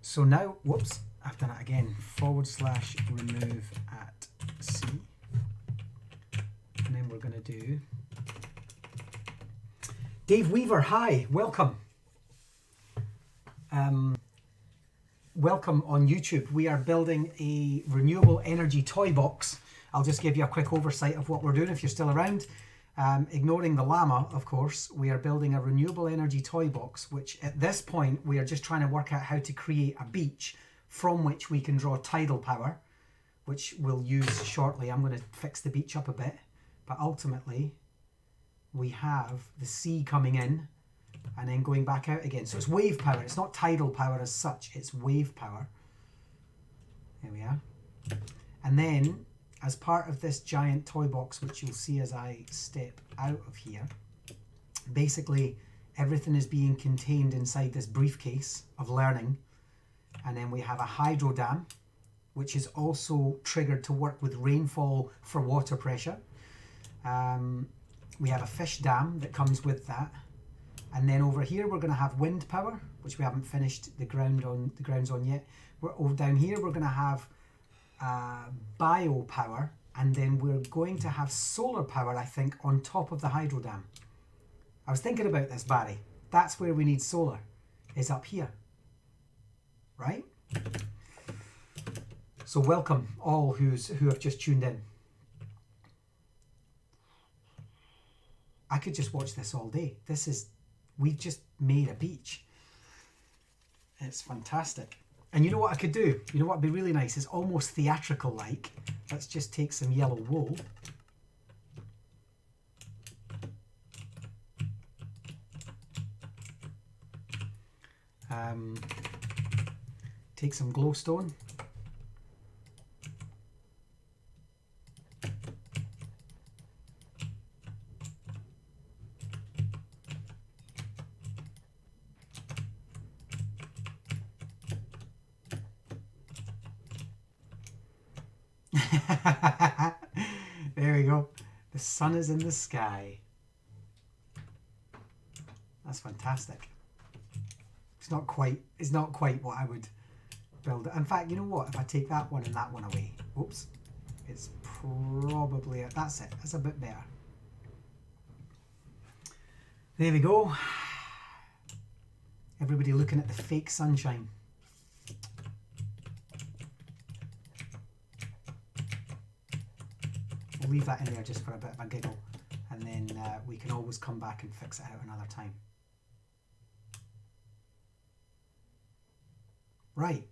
S1: So now, whoops, I've done it again. / remove at C. And then we're going to do... Dave Weaver, hi, welcome. Welcome on YouTube. We are building a renewable energy toy box. I'll just give you a quick oversight of what we're doing if you're still around. Ignoring the llama, of course, we are building a renewable energy toy box, which at this point, we are just trying to work out how to create a beach from which we can draw tidal power, which we'll use shortly. I'm going to fix the beach up a bit, but ultimately we have the sea coming in and then going back out again. So it's wave power. It's not tidal power as such. It's wave power. There we are. And then, as part of this giant toy box, which you'll see as I step out of here, basically everything is being contained inside this briefcase of learning. And then we have a hydro dam, which is also triggered to work with rainfall for water pressure. We have a fish dam that comes with that. And then over here we're going to have wind power, which we haven't finished the grounds on yet. Down here we're going to have bio power, and then we're going to have solar power, I think, on top of the hydro dam. I was thinking about this, Barry. That's where we need solar, is up here, right? So welcome all who have just tuned in. I could just watch this all day. We've just made a beach. It's fantastic. And you know what I could do? You know what would be really nice? Is almost theatrical like. Let's just take some yellow wool. Take some glowstone. There we go. The sun is in the sky. That's fantastic. It's not quite what I would build. In fact, you know what? If I take that one and that one away, oops, it's probably, that's it. That's a bit better. There we go. Everybody looking at the fake sunshine. We'll leave that in there just for a bit of a giggle, and then we can always come back and fix it out another time. Right,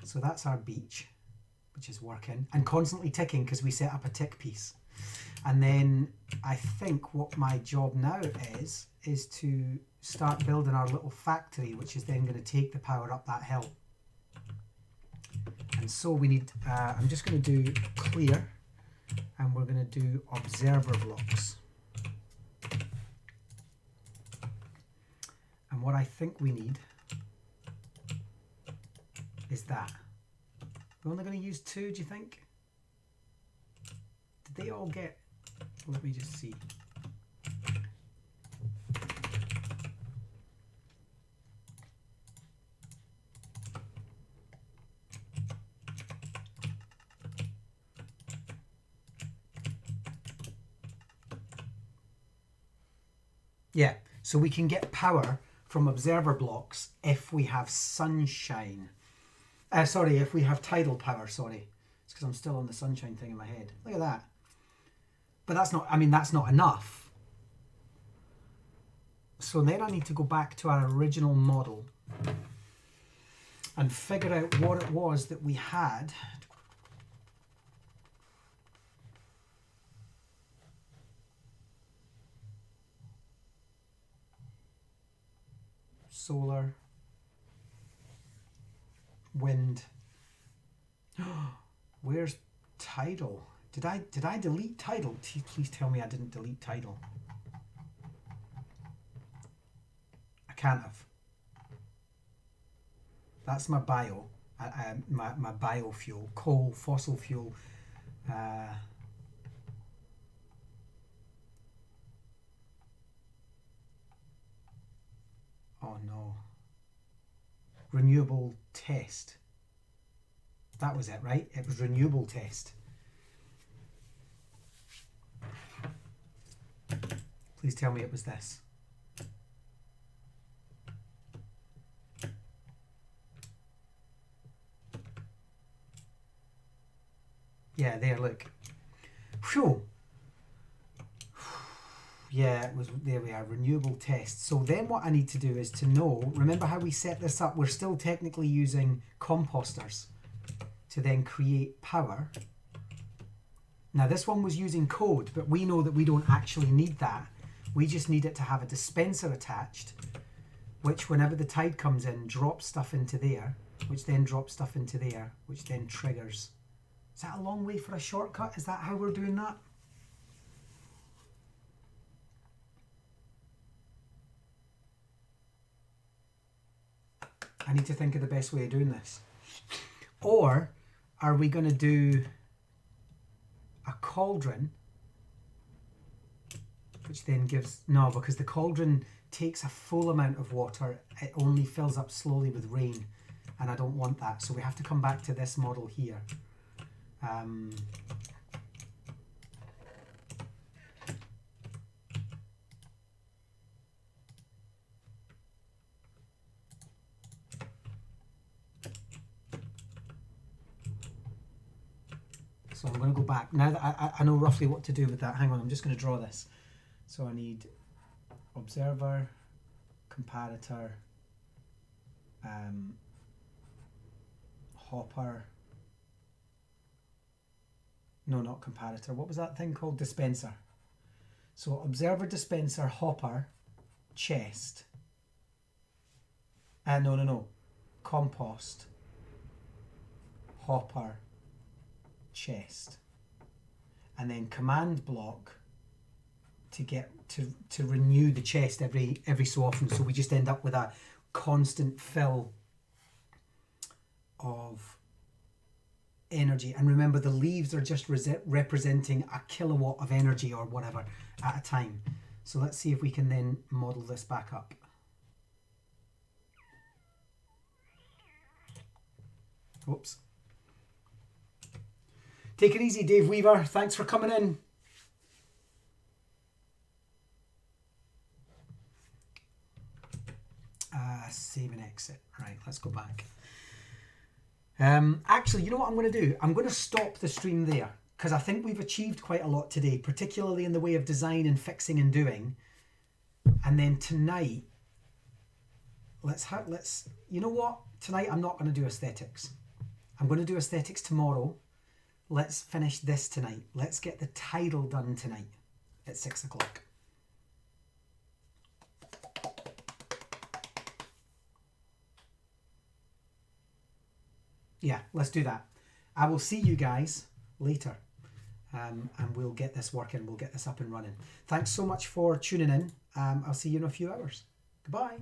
S1: so that's our beach, which is working and constantly ticking because we set up a tick piece. And then I think what my job now is to start building our little factory, which is then going to take the power up that hill. And so we need, I'm just going to do clear, and we're going to do observer blocks. And what I think we need is that. We're only going to use 2, do you think? Did they all get... Let me just see. Yeah, so we can get power from observer blocks if we have sunshine. Sorry, if we have tidal power, sorry. It's because I'm still on the sunshine thing in my head. Look at that. But that's not, I mean, that's not enough. So then I need to go back to our original model and figure out what it was that we had. Solar, wind. Where's tidal? Did I delete tidal? Please tell me I didn't delete tidal. I can't have. That's my bio, my biofuel, coal, fossil fuel. Oh no. Renewable test. That was it, right? It was renewable test. Please tell me it was this. Yeah, there, look. Phew. Yeah, it was, there we are, renewable test. So then what I need to do is to know, remember how we set this up? We're still technically using composters to then create power. Now this one was using code, but we know that we don't actually need that. We just need it to have a dispenser attached, which whenever the tide comes in, drops stuff into there, which then drops stuff into there, which then triggers. Is that a long way for a shortcut? Is that how we're doing that? I need to think of the best way of doing this. Or are we going to do a cauldron, which then gives, no, because the cauldron takes a full amount of water. It only fills up slowly with rain, and I don't want that. So we have to come back to this model here. So I'm going to go back. Now that I know roughly what to do with that, hang on, I'm just going to draw this. So I need observer, comparator, hopper. No, not comparator. What was that thing called? Dispenser. So observer, dispenser, hopper, chest. No. Compost, hopper, chest. And then command block to get to renew the chest every so often. So we just end up with a constant fill of energy. And remember, the leaves are just representing a kilowatt of energy or whatever at a time. So let's see if we can then model this back up. Whoops. Take it easy, Dave Weaver. Thanks for coming in. Save and exit. Right, let's go back. Actually, you know what I'm going to do? I'm going to stop the stream there, because I think we've achieved quite a lot today, particularly in the way of design and fixing and doing. And then tonight, you know what? Tonight I'm not going to do aesthetics. I'm going to do aesthetics tomorrow. Let's finish this tonight. Let's get the tidal done tonight at 6 o'clock. Yeah, let's do that. I will see you guys later, and we'll get this working. We'll get this up and running. Thanks so much for tuning in. I'll see you in a few hours. Goodbye.